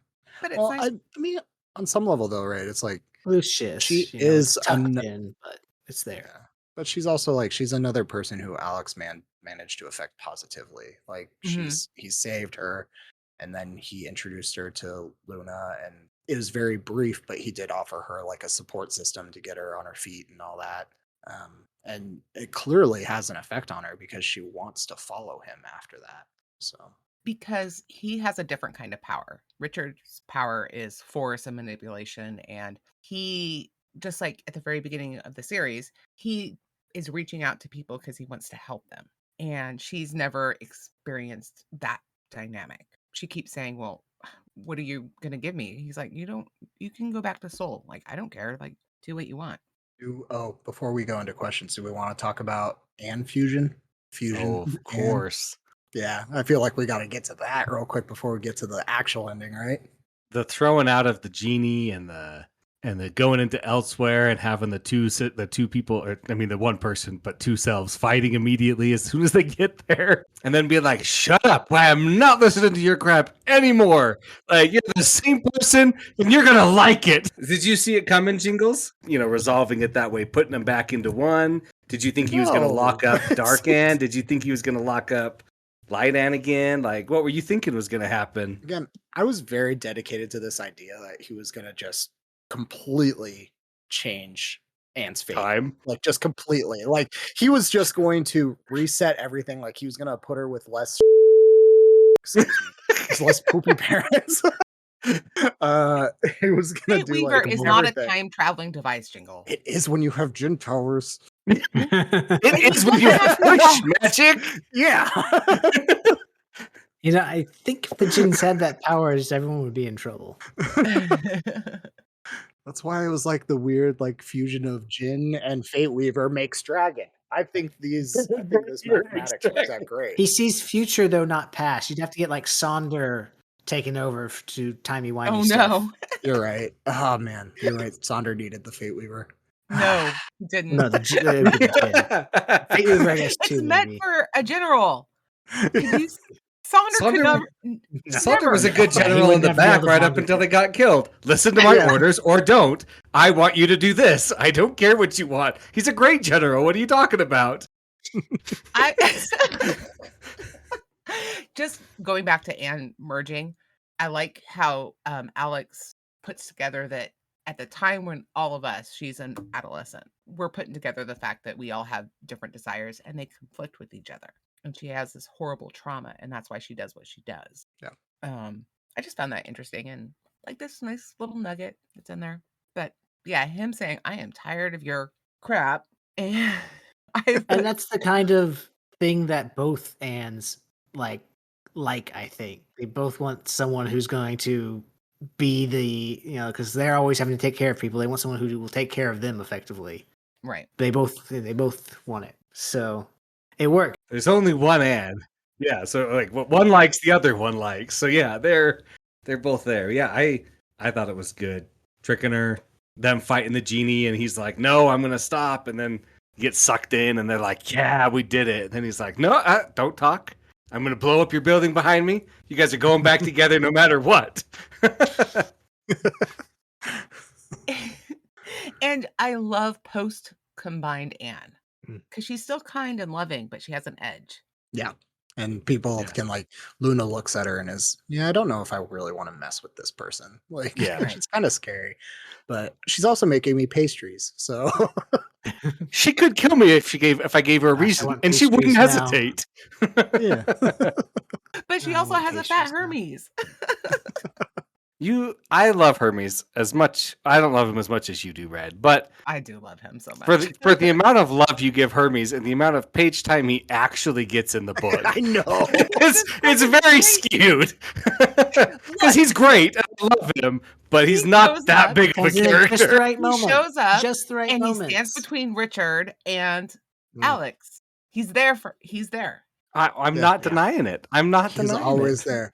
But it's Well, nice. I mean, on some level though, right? It's like Loose shits, she it's is tucked in, but it's there. yeah, but she's also like she's another person who Alex managed to affect positively. Like Mhm. he saved her, and then he introduced her to Luna, and it was very brief, but he did offer her like a support system to get her on her feet and all that. And it clearly has an effect on her because she wants to follow him after that. So Because he has a different kind of power. Richard's power is force and manipulation, and he, just like at the very beginning of the series, he is reaching out to people because he wants to help them. And she's never experienced that dynamic. She keeps saying, "Well, what are you gonna give me?" He's like, you can go back to Seoul. Like, I don't care. Like, do what you want." before we go into questions, do we want to talk about and fusion? Oh, Fusion of and course. yeah, I feel like we got to get to that real quick before we get to the actual ending, right? The throwing out of the genie and the going into elsewhere and having the two people, or I mean the one person but two selves fighting immediately as soon as they get there, and then being like, "Shut up! I'm not listening to your crap anymore. Like you're the same person, and you're gonna like it." Did you see it coming, Jingles? Resolving it that way, putting them back into one. Did you think he was gonna No. lock up Dark Ann? Did you think he was gonna lock up Light Ann again? Like, what were you thinking was gonna happen? Again, I was very dedicated to this idea that he was going to just completely change Anne's fate. Time. Like, just completely. Like, he was just going to reset everything. Like, he was going to put her with less, excuse me, just less poopy parents. He was going to Fate do Weaver like is not a everything. time traveling device, Jingle. It is when you have gin towers. It is when you have push magic. Yeah. I think if the Jins had that powers, everyone would be in trouble. That's why it was like the weird like fusion of Jin and Fate Weaver makes dragon. I think this mathematics works out great. He sees future though, not past. You'd have to get like Sonder taken over to timey-wimey Oh, stuff. no. You're right. Oh man, you're right. Sonder needed the Fate Weaver. No, he didn't. No, Fate Weaver, I guess, It's too, meant maybe. for a general. Sonder could Sonder- never. Sonder was a good Yeah, he general in wouldn't the have to be able back to right bond up with until them. they got killed. Listen to my Yeah. orders or don't. I want you to do this. I don't care what you want. He's a great general. What are you talking about? I just going back to Anne merging. I like how Alex puts together that at the time when all of us, she's an adolescent, we're putting together the fact that we all have different desires and they conflict with each other. And she has this horrible trauma, and that's why she does what she does. Yeah. I just found that interesting and like this nice little nugget that's in there. But yeah, him saying, "I am tired of your crap," and And that's the kind of thing that both Anns like I think. They both want someone who's going to be the, because they're always having to take care of people. They want someone who will take care of them effectively. right. They both want it. So it worked. There's only one Anne. Yeah, so like what one likes, the other one likes. So yeah, they're both there. Yeah, I thought it was good. Tricking her, them fighting the genie, and he's like, "No, I'm gonna stop," and then he gets sucked in, and they're like, "Yeah, we did it." And then he's like, "No, don't talk. I'm going to blow up your building behind me. You guys are going back together no matter what. And I love post combined Anne Mm. because she's still kind and loving, but she has an edge. Yeah. And people can like Luna looks at her and is, yeah, I don't know if I really want to mess with this person. Like, Yeah. she's kind of scary, but she's also making me pastries. So She could kill me if I gave her a Gosh, I reason, want and she wouldn't pastries now. hesitate. yeah. But she I also want has a pastries fat now. Hermes. I love Hermes as much. I don't love him as much as you do, Red. But I do love him so much. for the amount of love you give Hermes and the amount of page time he actually gets in the book, I know. it's very skewed. Because he's great. I love him, but he's He not shows that up. big of a Comes in at just the character. right He moment. shows up Just the right and moment. he stands between Richard and Mm. Alex. He's there. I'm Yeah. not denying it. I'm not He's denying always it. there.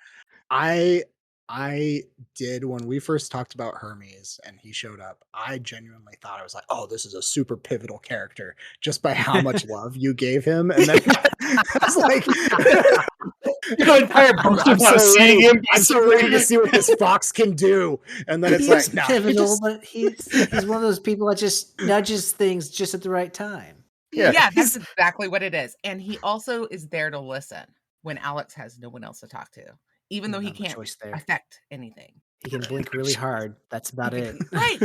I did when we first talked about Hermes and he showed up. I genuinely thought I was like, "Oh, this is a super pivotal character," just by how much love you gave him. And then I was like, The entire book I'm about so seeing ready. him. I'm so ready to see what this fox can do. And then it's He like, is no, pivotal, but he's one of those people that just nudges things just at the right time. Yeah, that's he's- exactly what it is. And he also is there to listen when Alex has no one else to talk to, even though he Not much can't choice there. affect anything. He can blink really hard. That's about it. Right,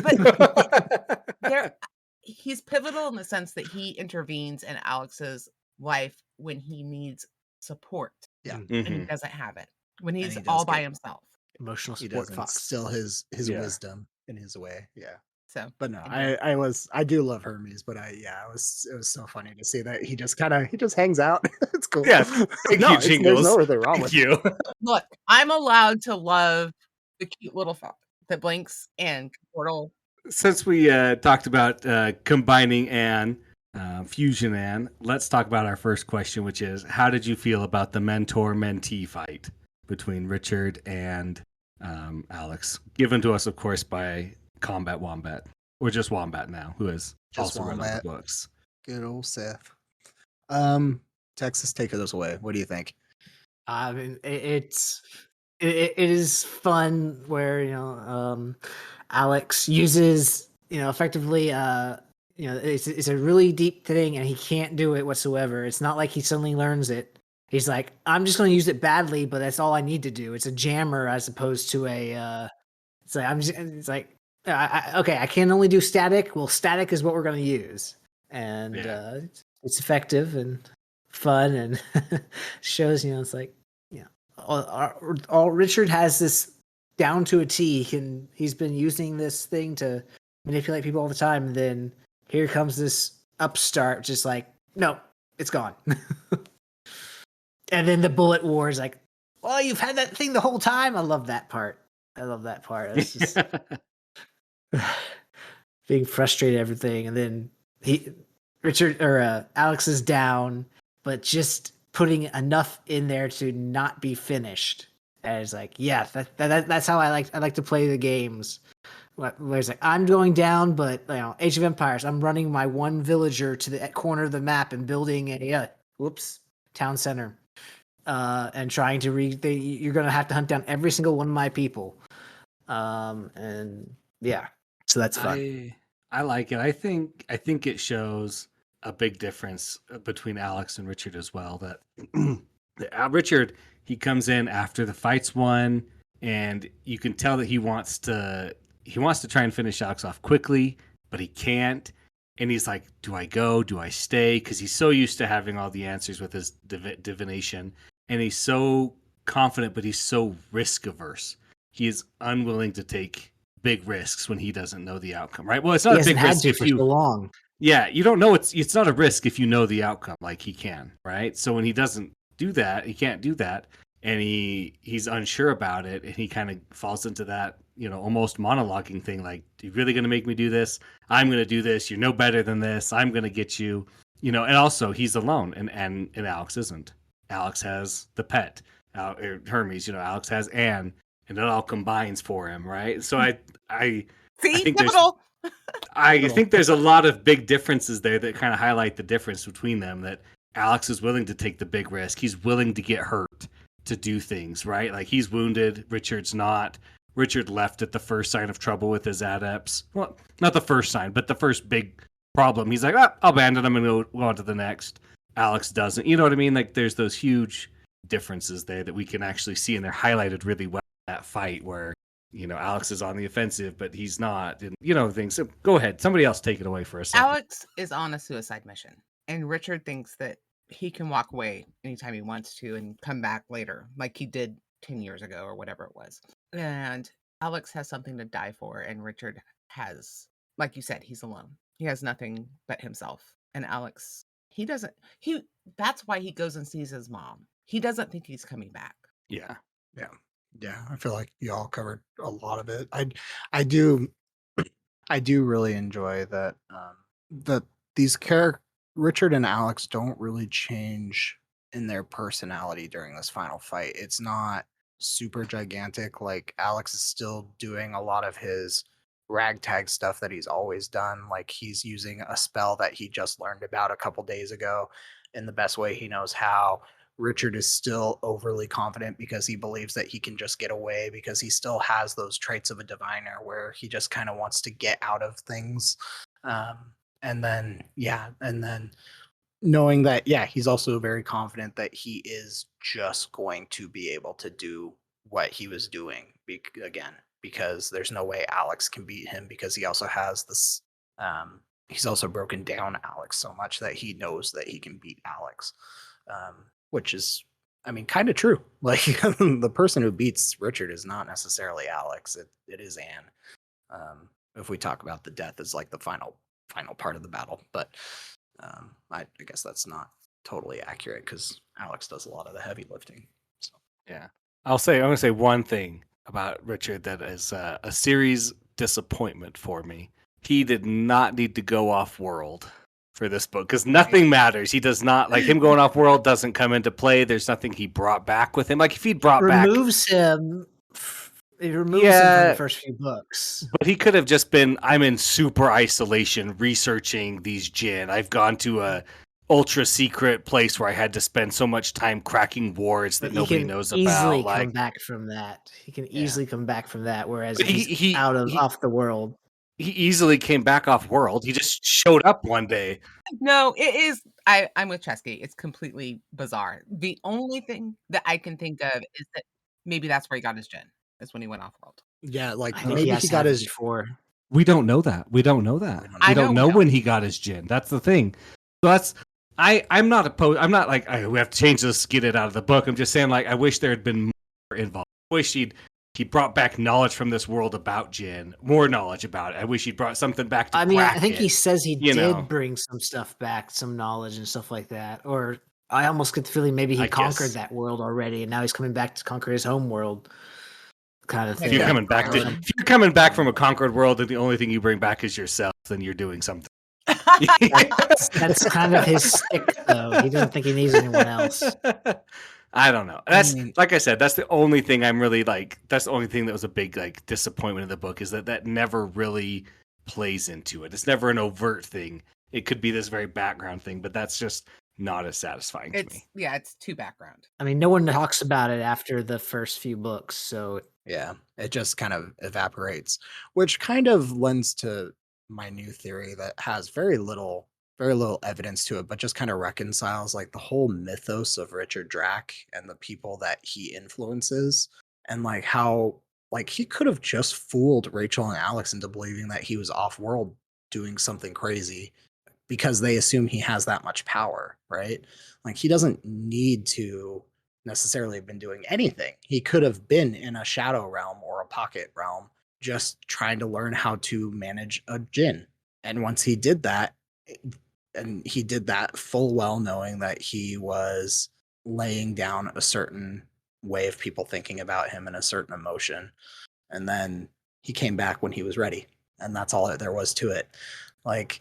but he's pivotal in the sense that he intervenes in Alex's life when he needs support. Yeah. And he Mhm. doesn't have it. When he's he does all by get- himself. Emotional he support does fox. instill his Yeah. wisdom in his way. Yeah. So But no, anyway. I do love Hermes, but it was so funny to see that he just hangs out. It's cool. Yeah, thank you, there's Jingles. nothing wrong Thank with you. Look, I'm allowed to love the cute little fox that blinks and portal. Since we talked about combining Anne, fusion Anne, let's talk about our first question, which is, how did you feel about the mentor-mentee fight between Richard and Alex? Given to us, of course, by Combat Wombat, or just Wombat now, who has Just also read all Wombat. the books. Good old Seth. Texas, take us away. What do you think? I mean, it is fun where Alex uses effectively it's a really deep thing and he can't do it whatsoever. It's not like he suddenly learns it. He's like, I'm just going to use it badly, but that's all I need to do. It's a jammer as opposed to a. Okay, I can only do static. Well, static is what we're going to use, and it's effective and fun and shows it's like all Richard has this down to a T. He's been using this thing to manipulate people all the time, and then here comes this upstart just like, no, it's gone. And then the bullet war is like, well, you've had that thing the whole time. I love that part. It's just being frustrated at everything, and then Alex is down, but just putting enough in there to not be finished. And it's like, yeah, that's how I like to play the games. Where it's like, I'm going down, but Age of Empires, I'm running my one villager to the corner of the map and building a town center, and trying to you're gonna have to hunt down every single one of my people, and yeah, so that's fun. I like it. I think it shows a big difference between Alex and Richard as well. That Richard, he comes in after the fight's won, and you can tell that he wants to try and finish Alex off quickly, but he can't. And he's like, do I go? Do I stay? Because he's so used to having all the answers with his divination. And he's so confident, but he's so risk averse. He is unwilling to take big risks when he doesn't know the outcome, right? Well, it's not a big risk if you... so long. Yeah, you don't know. It's not a risk if you know the outcome, like he can, right? So when he doesn't do that, he can't do that, and he's unsure about it, and he kind of falls into that, almost monologuing thing, like, "Are you really going to make me do this? I'm going to do this. You're no better than this. I'm going to get you." And also he's alone, and Alex isn't. Alex has the pet, Hermes. Alex has Anne, and it all combines for him, right? So I think I think there's a lot of big differences there that kind of highlight the difference between them. That Alex is willing to take the big risk. He's willing to get hurt to do things, right? Like he's wounded. Richard's not. Richard left at the first sign of trouble with his adepts. Well, not the first sign, but the first big problem. He's like, I'll abandon them and go on to the next. Alex doesn't. You know what I mean? Like there's those huge differences there that we can actually see, and they're highlighted really well in that fight where, Alex is on the offensive, but he's not. And, things. So go ahead. Somebody else take it away for a second. Alex is on a suicide mission, and Richard thinks that he can walk away anytime he wants to and come back later, like he did 10 years ago or whatever it was. And Alex has something to die for, and Richard has, like you said, he's alone. He has nothing but himself. And Alex, that's why he goes and sees his mom. He doesn't think he's coming back. Yeah. I feel like you all covered a lot of it. I do really enjoy that that these Richard and Alex don't really change in their personality during this final fight. It's not super gigantic. Like Alex is still doing a lot of his ragtag stuff that he's always done. Like he's using a spell that he just learned about a couple days ago in the best way he knows how. Richard is still overly confident because he believes that he can just get away, because he still has those traits of a diviner where he just kind of wants to get out of things. And then knowing that, he's also very confident that he is just going to be able to do what he was doing again, because there's no way Alex can beat him, because he also has this, he's also broken down Alex so much that he knows that he can beat Alex. Which is, kind of true. Like the person who beats Richard is not necessarily Alex. It is Anne. If we talk about the death as like the final part of the battle, but I guess that's not totally accurate because Alex does a lot of the heavy lifting. So yeah, I'm going to say one thing about Richard that is a series disappointment for me. He did not need to go off world for this book, because nothing matters. He does not, like, him going off world doesn't come into play. There's nothing he brought back with him. Like if he'd brought removes him from the first few books, but he could have just been, I'm in super isolation researching these Jinn. I've gone to a ultra secret place where I had to spend so much time cracking wards that nobody knows about. Easily come back from that. He can easily come back from that, whereas he's off the world. He easily came back off world. He just showed up one day. No, it is. I'm with Cesky. It's completely bizarre. The only thing that I can think of is that maybe that's where he got his Jinn. Is when he went off world. Yeah, like maybe he got his before. We don't know that. We don't know when he got his Jinn. That's the thing. So that's I'm not opposed. I'm not like we have to change this, get it out of the book. I'm just saying, like, I wish there had been more involved. I wish he brought back knowledge from this world about Jinn, more knowledge about it. I wish he'd brought something back to I think he says he did bring some stuff back, some knowledge and stuff like that. Or I almost get the feeling maybe he conquered that world already, and now he's coming back to conquer his home world, kind of thing. If you're coming back from a conquered world and the only thing you bring back is yourself, then you're doing something. That's kind of his stick, though. He doesn't think he needs anyone else. I don't know. That's like I said. That's the only thing I'm really like. That's the only thing that was a big like disappointment in the book, is that never really plays into it. It's never an overt thing. It could be this very background thing, but that's just not as satisfying to me. Yeah, it's too background. No one talks about it after the first few books, so yeah, it just kind of evaporates, which kind of lends to my new theory that has very little evidence to it, but just kind of reconciles like the whole mythos of Richard Drack and the people that he influences, and like how like he could have just fooled Rachel and Alex into believing that he was off world doing something crazy because they assume he has that much power, right? Like he doesn't need to necessarily have been doing anything. He could have been in a shadow realm or a pocket realm just trying to learn how to manage a Jinn. And once he did that, and he did that full well knowing that he was laying down a certain way of people thinking about him and a certain emotion. And then he came back when he was ready. And that's all there was to it. Like,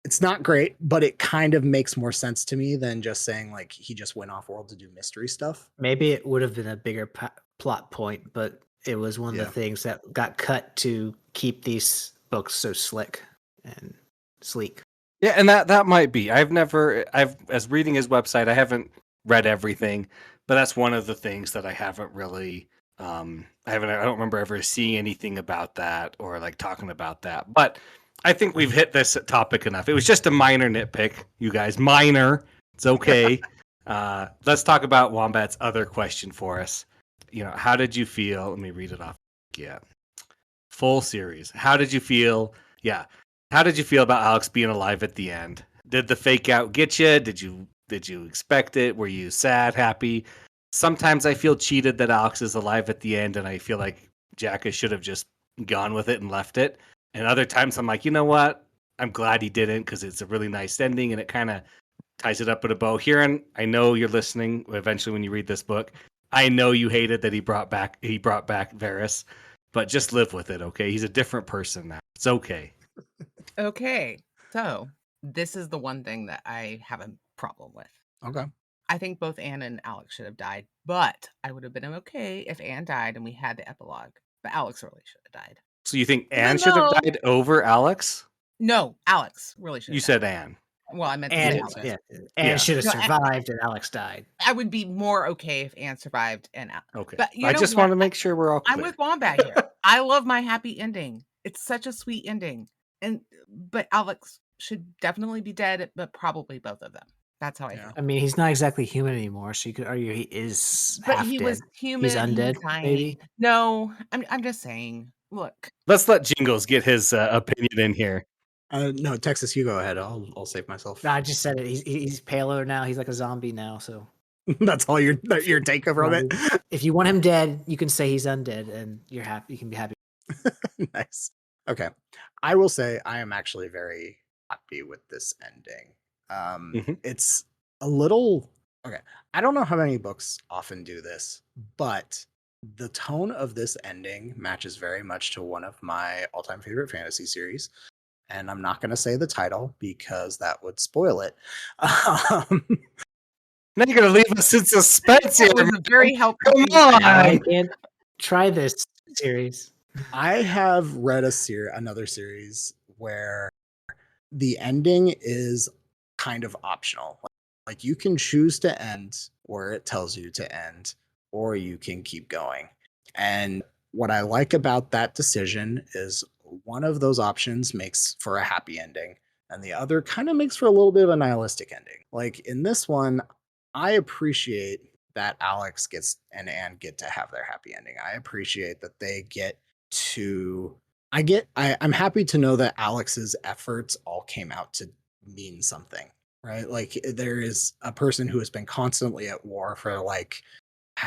it's not great, but it kind of makes more sense to me than just saying like he just went off world to do mystery stuff. Maybe it would have been a bigger plot point, but it was one of the things that got cut to keep these books so slick and sleek. Yeah, and that might be. As reading his website, I haven't read everything, but that's one of the things that I haven't really I don't remember ever seeing anything about that or like talking about that. But I think we've hit this topic enough. It was just a minor nitpick, you guys. Minor. It's okay. Let's talk about Wombat's other question for us. How did you feel? Let me read it off. Yeah. Full series. How did you feel? Yeah. How did you feel about Alex being alive at the end? Did the fake out get you? Did you expect it? Were you sad, happy? Sometimes I feel cheated that Alex is alive at the end, and I feel like Jacka should have just gone with it and left it. And other times I'm like, you know what? I'm glad he didn't because it's a really nice ending and it kind of ties it up with a bow. Kieran, I know you're listening. Eventually, when you read this book, I know you hated that he brought back Verus, but just live with it, okay? He's a different person now. It's okay. Okay, so this is the one thing that I have a problem with. Okay. I think both Anne and Alex should have died, but I would have been okay if Anne died and we had the epilogue. But Alex really should have died. So you think Even Anne should have though- died over Alex? No, Alex really should have You died. said Anne. Well, I meant to say And Alex. yeah, Anne should have No, survived, and Alex died. I would be more okay if Anne survived and Okay. But you I know just what? want to make sure we're all clear. I'm with Wombat here. I love my happy ending. It's such a sweet ending. But Alex should definitely be dead, but probably both of them. That's how I feel. I mean, he's not exactly human anymore, so you could argue he is But half he dead. was human. He's undead, dying. maybe. No, I'm just saying. Look, Let's let Jingles get his opinion in here. No, Texas, you go ahead. I'll save myself. No, I just said it. He's paler now. He's like a zombie now. So That's all your take from it. if you want him dead, you can say he's undead, and you're happy. You can be happy. Nice. Okay. I will say I am actually very happy with this ending. It's a little okay. I don't know how many books often do this, but the tone of this ending matches very much to one of my all-time favorite fantasy series. And I'm not going to say the title because that would spoil it. Now you're gonna leave us in suspense here. it was a very helpful. Come I on. can't try this series. I have read another series where the ending is kind of optional. Like you can choose to end where it tells you to end, or you can keep going. And what I like about that decision is one of those options makes for a happy ending, and the other kind of makes for a little bit of a nihilistic ending. Like in this one, I appreciate that Alex and Anne get to have their happy ending. I appreciate that they get to I'm happy to know that Alex's efforts all came out to mean something, right? Like there is a person who has been constantly at war for like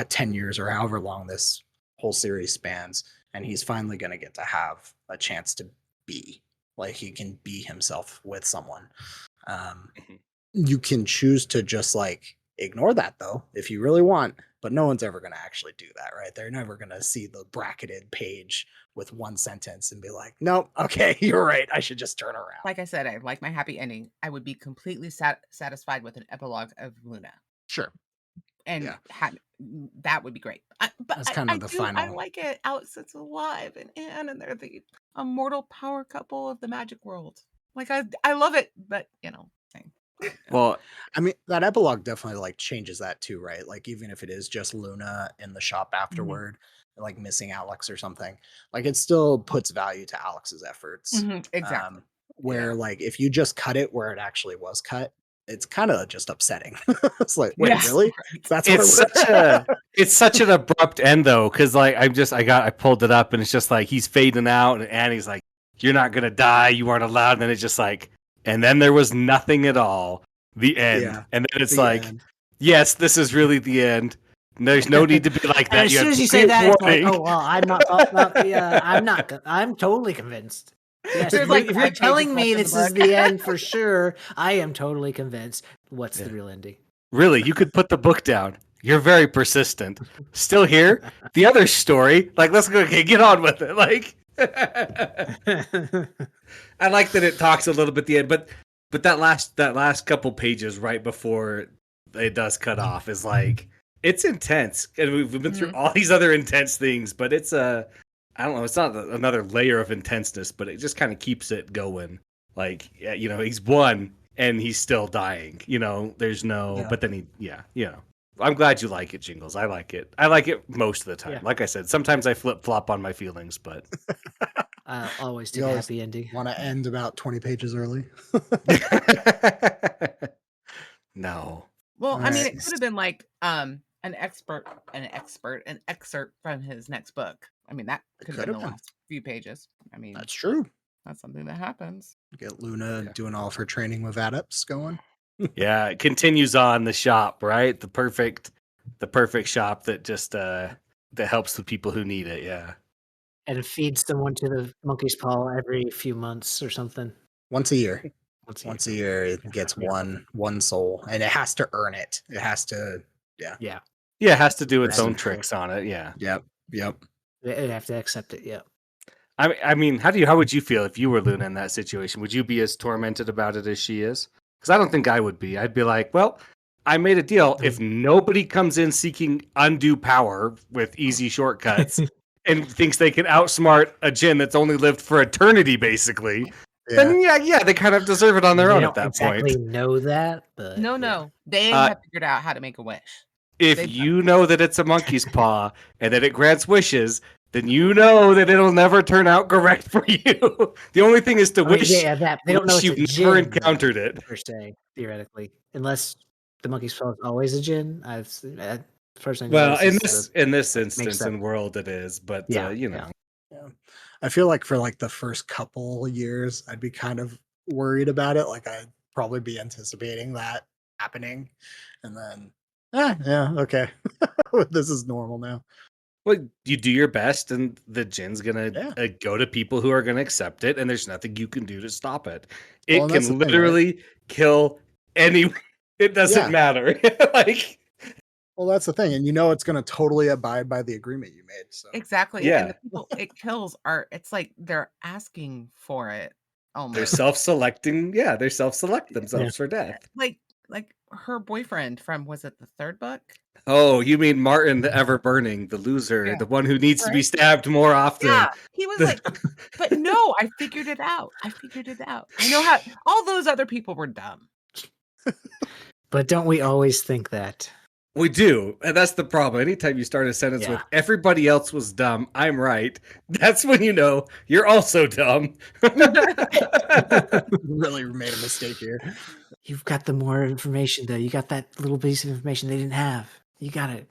10 years or however long this whole series spans, and he's finally going to get to have a chance to be like he can be himself with someone. You can choose to just like ignore that though if you really want, but no one's ever going to actually do that, right? They're never going to see the bracketed page with one sentence and be like, nope, okay, you're right, I should just turn around. Like I said, I like my happy ending. I would be completely satisfied with an epilogue of Luna. Sure. And that would be great. But that's kind of the final. I like it. Alex is alive and Anne, and they're the immortal power couple of the magic world. Like I love it, but same. Well, I mean, that epilogue definitely like changes that too, right? Like even if it is just Luna in the shop afterward, like missing Alex or something, like it still puts value to Alex's efforts. Exactly. Where like if you just cut it where it actually was cut, it's kind of just upsetting. It's like, wait, really? Right. That's it's such an abrupt end though, because like I pulled it up and it's just like he's fading out and Annie's like, "You're not gonna die. You aren't allowed." And then it's just like, and then there was nothing at all. The end, and then it's like, yes, this is really the end. There's no need to be like that. As soon as you say that, it's like, oh well, I'm not. I'm not. I'm totally convinced. Yes, if you're telling me this is the end for sure, I am totally convinced. What's the real ending? Really, you could put the book down. You're very persistent. Still here? The other story. Like, let's go. Okay, get on with it. Like, I like that it talks a little bit at the end, but that last couple pages right before it does cut off is like, it's intense, and we've been through all these other intense things, but it's I don't know. It's not another layer of intenseness, but it just kind of keeps it going. Like, he's one and he's still dying. There's no, Yeah. but then I'm glad you like it, Jingles. I like it. I like it most of the time. Yeah. Like I said, sometimes I flip flop on my feelings, but I always You take a always happy ending. want to end about 20 pages early. no. Well, All I mean, right. it could have been like an excerpt from his next book. I mean, that It could could have been have the been. last few pages. I mean, That's true. that's something that happens. Get Luna Yeah. doing all of her training with adepts going. Yeah, it continues on the shop, right? The perfect shop that just that helps the people who need it. Yeah. And feed someone to the monkey's paw every few months or something. Once a year. Once Once a year, it gets one soul, and it has to earn it. It has to. Yeah. Yeah. Yeah, it has to do its That's own true. tricks on it. Yeah. Yep. They have to accept it. Yeah. I mean, how would you feel if you were Luna in that situation? Would you be as tormented about it as she is? Because I don't think I would be. I'd be like, well, I made a deal. If nobody comes in seeking undue power with easy shortcuts and thinks they can outsmart a Jinn that's only lived for eternity, basically, Yeah. then yeah, they kind of deserve it on their They own don't at that exactly point. know that, but No, they Uh, have figured out how to make a wish. If They've- you know that it's a monkey's paw and that it grants wishes, then you know that it'll never turn out correct for you. The only thing is to wish, that they don't know wish it's a you've never djinn, though, encountered it. per se, theoretically, unless the monkey's paw is always a djinn. First I know Well, in it's this makes instance that- and world, it is. But Yeah, Yeah. I feel like for like the first couple years, I'd be kind of worried about it. Like I'd probably be anticipating that happening, and then, yeah, okay, this is normal now. well, you do your best, and the Jinn's gonna Yeah. go to people who are gonna accept it, and there's nothing you can do to stop it. Well, It and that's can the thing, right? literally kill anyone. It doesn't Yeah. matter. Like, Well, that's the thing, and it's going to totally abide by the agreement you made. So Exactly. Yeah. And the people it kills it's like they're asking for it they're almost. self-selecting. Yeah, they self-select themselves for death. Like her boyfriend from, was it the third book? Oh, you mean Martin, the ever burning, the loser, Yeah. the one who needs to be Right. stabbed more often. Yeah. He was like, but no, I figured it out. I know how all those other people were dumb. But don't we always think that? We do, and that's the problem. Anytime you start a sentence Yeah. with "everybody else was dumb, I'm right," that's when you know you're also dumb. really made a mistake here. You've got the more information, though. You got that little piece of information they didn't have. You got it.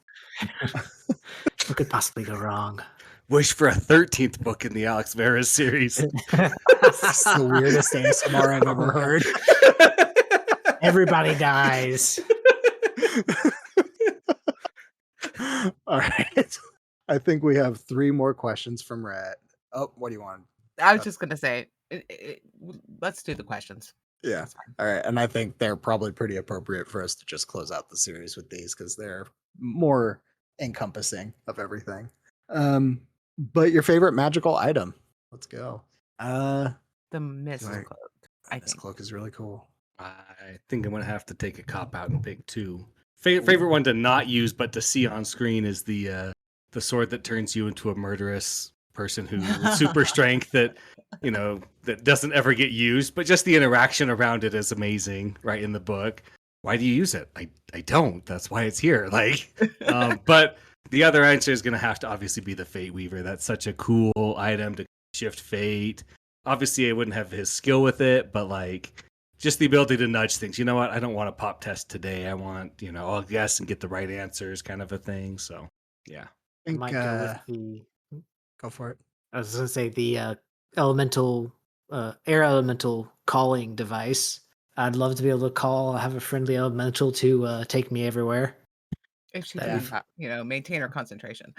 What could possibly go wrong? Wish for a 13th book in the Alex Verus series. That's the weirdest ASMR I've ever heard. Everybody dies. All right. I think we have 3 more questions from Rhett. Oh, what do you want? I was just gonna say, let's do the questions. Yeah. That's fine. All right. And I think they're probably pretty appropriate for us to just close out the series with these because they're more encompassing of everything. But your favorite magical item? Let's go. The mist Right. cloak. This cloak is really cool. I think I'm gonna have to take a cop out and pick 2. Favorite one to not use but to see on screen is the sword that turns you into a murderous person who with super strength that that doesn't ever get used, but just the interaction around it is amazing, right, in the book. Why do you use it? I don't. That's why it's here. Like, but the other answer is going to have to obviously be the Fate Weaver. That's such a cool item to shift fate. Obviously, I wouldn't have his skill with it, but like just the ability to nudge things. You know what? I don't want a pop test today. I want, I'll guess and get the right answers, kind of a thing. So, yeah. I think, Might go with the. go for it. I was going to say the elemental, air elemental calling device. I'd love to be able to have a friendly elemental to take me everywhere. If she That'd can, maintain her concentration.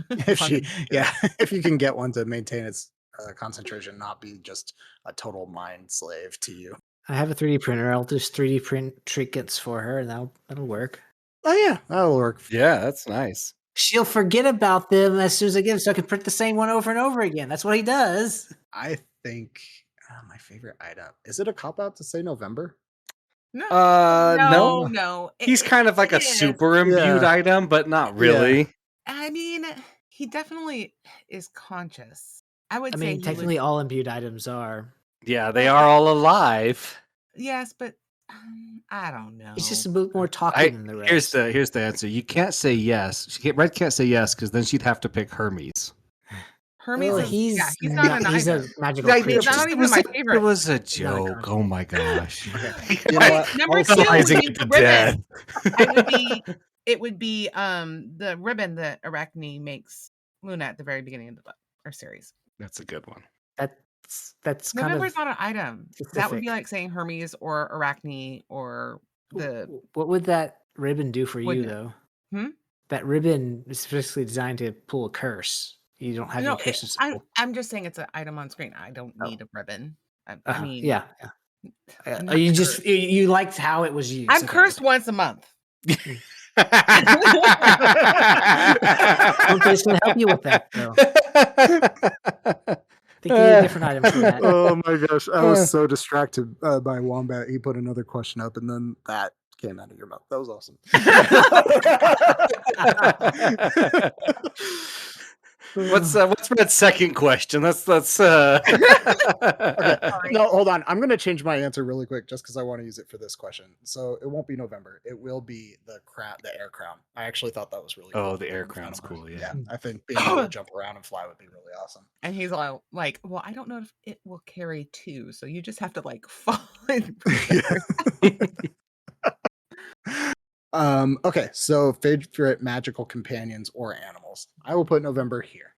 If you can get one to maintain its concentration, not be just a total mind slave to you. I have a 3D printer. I'll just 3D print trinkets for her, and that'll work. Oh yeah, that'll work. Yeah, that's nice. She'll forget about them as soon as I get them, so I can print the same one over and over again. That's what he does. I think my favorite item, is it a cop out to say November? No. No. He's kind of like a super imbued item, but not really. I mean, he definitely is conscious. I would I say mean, technically, all imbued items are. Yeah, they are all alive. Yes, but I don't know. He's just a bit more talking than the rest. Here's the answer. You can't say yes. Red can't say yes because then she'd have to pick Hermes. Hermes is he's not an he's item. a magical He's creature. not even my favorite. It was a not a joke. concept. Oh my gosh. You know what? Number Also- two would Rising be it to the ribbon. death. It would be the ribbon that Arachne makes Luna at the very beginning of the book or series. That's a good one. That's kind November's of not an item. That would be specific. like saying Hermes or Arachne or the What would that ribbon do for you Wouldn't it? though? Hmm? That ribbon is specifically designed to pull a curse. You don't have No, any curses to pull. I'm just saying it's an item on screen. I don't need a ribbon. I mean, yeah. I'm not You cursed. you liked how it was used. I'm Okay. cursed once a month. Okay, it's gonna help you with that though. Think you need a different item for that. Oh my gosh, I was so distracted by Wombat. He put another question up, and then that came out of your mouth. That was awesome. What's Red's second question? Let's Okay, no, hold on. I'm gonna change my answer really quick just because I want to use it for this question. So it won't be November. It will be the air crown. I actually thought that was really cool. Oh, the air crown's cool. Yeah. I think being able to jump around and fly would be really awesome. And he's all like, well, I don't know if it will carry two, so you just have to like fall in. Okay, so favorite magical companions or animals. I will put November here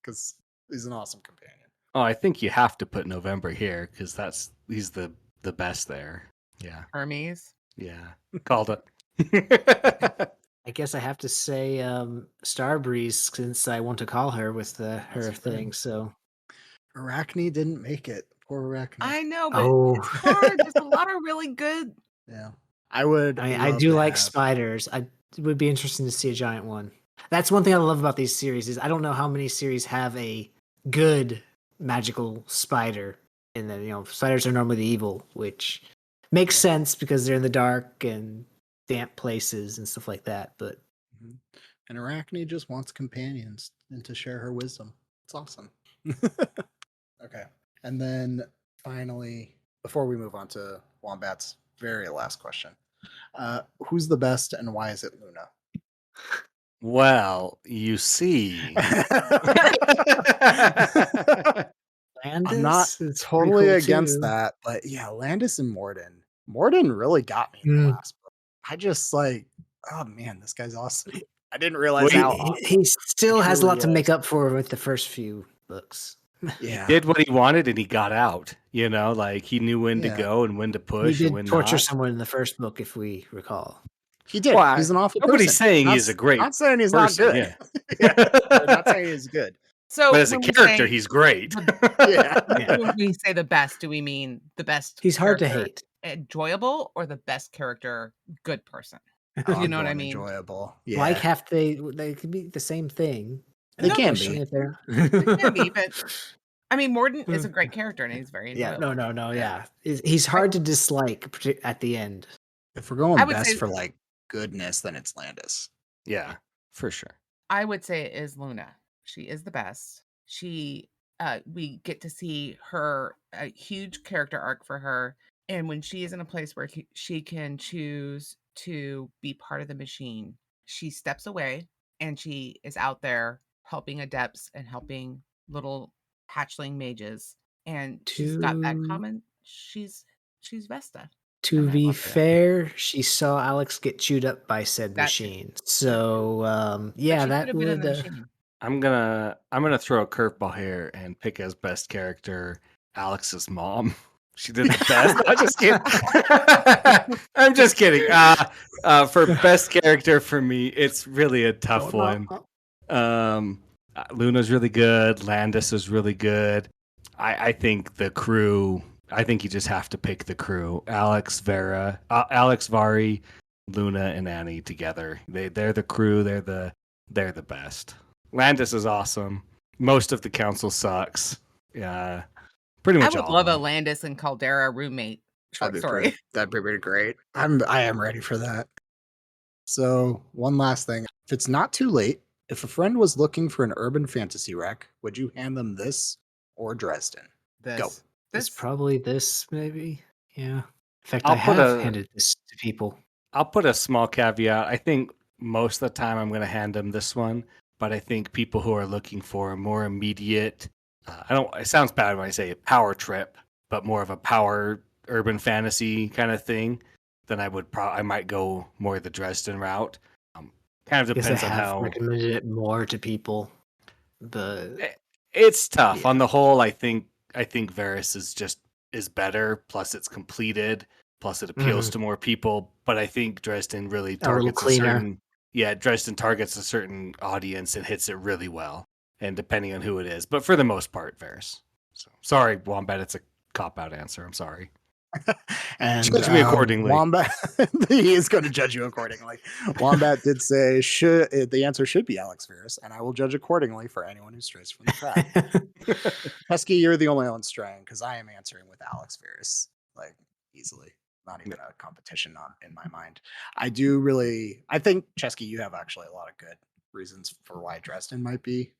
because he's an awesome companion. Oh, I think you have to put November here because he's the best there. Yeah. Hermes. Yeah. Called it. I guess I have to say Starbreeze since I want to call her with her thing. So Arachne didn't make it. Poor Arachne. I know, but it's hard. There's a lot of really good. Yeah. I do like spiders. It would be interesting to see a giant one. That's one thing I love about these series is I don't know how many series have a good magical spider. And then, spiders are normally the evil, which makes sense because they're in the dark and damp places and stuff like that. But and Arachne just wants companions and to share her wisdom. It's awesome. Okay. And then finally, before we move on to Wombat's very last question, who's the best and why is it Luna? Well, you see. Landis I'm not is totally pretty cool against too. that, but yeah, Landis and Morden. Morden really got me in the last book. I just oh man, this guy's awesome. I didn't realize how awesome he still has a lot to was. make up for with the first few books. Yeah. He did what he wanted and he got out. Like he knew when to go and when to push. He and did when torture not. someone in the first book, if we recall. He did. Well, he's an awful nobody's person. saying he's a great Not saying he's person, not good. yeah. We're not saying he's good. So, But as a when we character, say he's great. When we say the best, do we mean the best? He's hard to character hate. Enjoyable, or the best character, good person? Oh, You know what I going mean? Enjoyable. Yeah. Like they could be the same thing. They can pushing be. it there. It can be, but I mean, Morden is a great character and he's very enjoyable. No. Yeah, he's hard to dislike at the end. If we're going I would best say- for like goodness, then it's Landis. Yeah, for sure. I would say it is Luna. She is the best. We get to see a huge character arc for her. And when she is in a place where she can choose to be part of the machine, she steps away and she is out there helping adepts and helping little hatchling mages. And she's got that common. She's Vesta. To be fair, she saw Alex get chewed up by said That machine. So But she that could have been in would. the machine. I'm gonna throw a curveball here and pick as best character Alex's mom. She did the best. I'm just kidding. I'm just kidding. For best character for me, it's really a tough one. Luna's really good. Landis is really good. I think the crew. I think you just have to pick the crew. Alex Vari, Luna, and Annie together. They're the crew. They're the best. Landis is awesome. Most of the council sucks. Yeah, pretty much. I would love a Landis and Caldera roommate short story. That'd be pretty great. I am ready for that. So one last thing. If it's not too late, if a friend was looking for an urban fantasy rec, would you hand them this or Dresden? This. Go. It's This probably this, maybe. Yeah. In fact, I I'll put have a handed this to people. I'll put a small caveat. I think most of the time I'm going to hand them this one, but I think people who are looking for a more immediate, I don't. It sounds bad when I say power trip, but more of a power urban fantasy kind of thing. Then I might go more the Dresden route. Kind of I guess I depends on have how. recommended it more to people. But It's tough on yeah, the whole. I think Varus is better. Plus, it's completed. Plus, it appeals Mhm. to more people. But I think Dresden really A little targets a cleaner. certain. Yeah, Dresden targets a certain audience and hits it really well. And depending on who it is, but for the most part, Varus. So sorry, Wombat. It's a cop out answer. I'm sorry. And Judge me accordingly. Wombat, he is going to judge you accordingly. Wombat did say the answer should be Alex Verus, and I will judge accordingly for anyone who strays from the track. Cesky, you're the only one straying because I am answering with Alex Verus, like easily. Not even a competition in my mind. I think Chesky, you have actually a lot of good reasons for why Dresden might be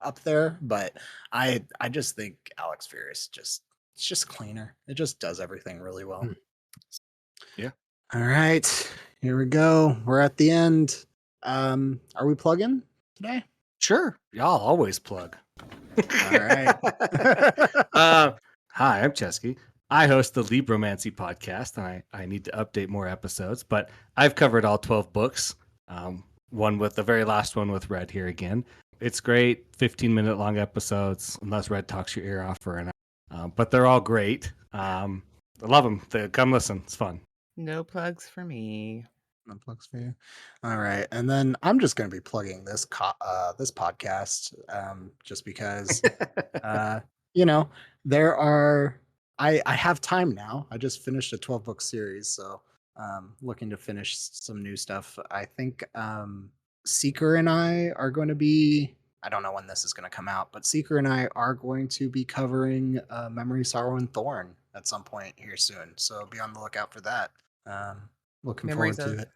up there, but I just think Alex Verus it's just cleaner. It just does everything really well. Yeah. All right, here we go. We're at the end. Are we plugging today? Sure. Y'all always plug. All right. Hi, I'm Chesky. I host the Libromancy podcast, and I need to update more episodes, but I've covered all 12 books. One with the very last one with Red here again. It's great, 15-minute long episodes, unless Red talks your ear off for an hour. But they're all great. I love them. Come listen. It's fun. no plugs for me. No plugs for you. All right, and then I'm just going to be plugging this this podcast just because you know there are I have time now. I just finished a 12-book series, so looking to finish some new stuff. I think Seeker and I are going to be. I don't know when this is going to come out, but Seeker and I are going to be covering Memory, Sorrow, and Thorn at some point here soon. So be on the lookout for that. Looking Memories forward to of it.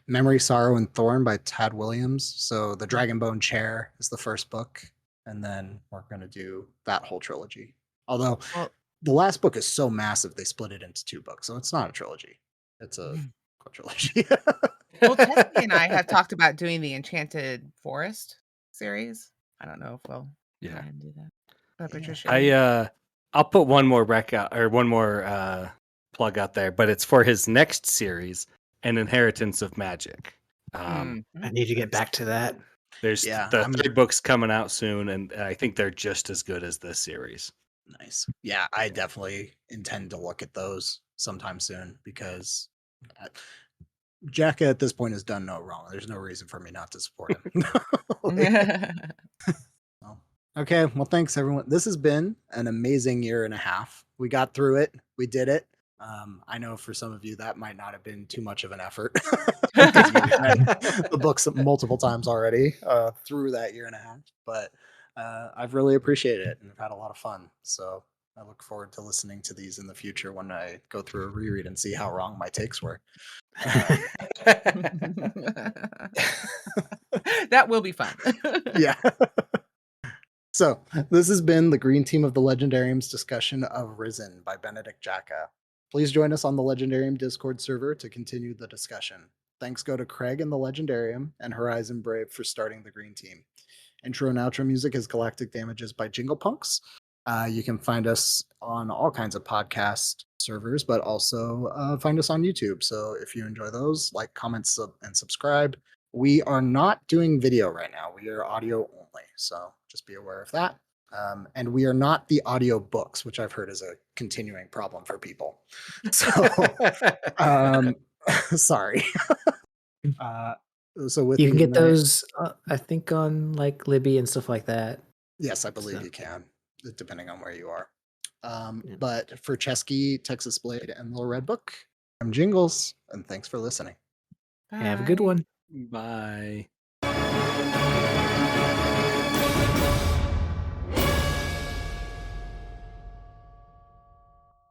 Memory, Sorrow, and Thorn by Tad Williams. So the Dragonbone Chair is the first book, and then we're going to do that whole trilogy. Although well, the last book is so massive, they split it into 2 books, so it's not a trilogy. It's a quadrilogy. well, Cesky and I have talked about doing the Enchanted Forest series. I don't know if we'll go Yeah. ahead and do that. But Yeah. Patricia, I'll put one more one more plug out there, but it's for his next series, An Inheritance of Magic. I need to get back to that. There's Yeah, the 3rd book's coming out soon, and I think they're just as good as this series. nice. Yeah, I definitely intend to look at those sometime soon because Jack at this point has done no wrong. There's no reason for me not to support him. Well, okay, well, thanks everyone. This has been an amazing year and a half. We got through it. We did it. I know for some of you that might not have been too much of an effort because you read the books multiple times already through that year and a half. But I've really appreciated it and I've had a lot of fun. So I look forward to listening to these in the future when I go through a reread and see how wrong my takes were. that will be fun. Yeah. So, this has been the Green Team of the Legendarium's discussion of Risen by Benedict Jacka. Please join us on the Legendarium Discord server to continue the discussion. Thanks go to Craig and the Legendarium and Horizon Brave for starting the Green Team. Intro and outro music is Galactic Damages by Jingle Punks. You can find us on all kinds of podcast servers, but also find us on YouTube. So if you enjoy those, like, comment, and subscribe. We are not doing video right now. We are audio only. So just be aware of that. And we are not the audio books, which I've heard is a continuing problem for people. So, sorry. So with You can me get tonight, those, I think, on like Libby and stuff like that. yes, I believe So. you can, depending on where you are. Yeah. But for Chesky, TexasBlade, and Little Red Book, I'm Jingles, and thanks for listening. Have a good one. Bye.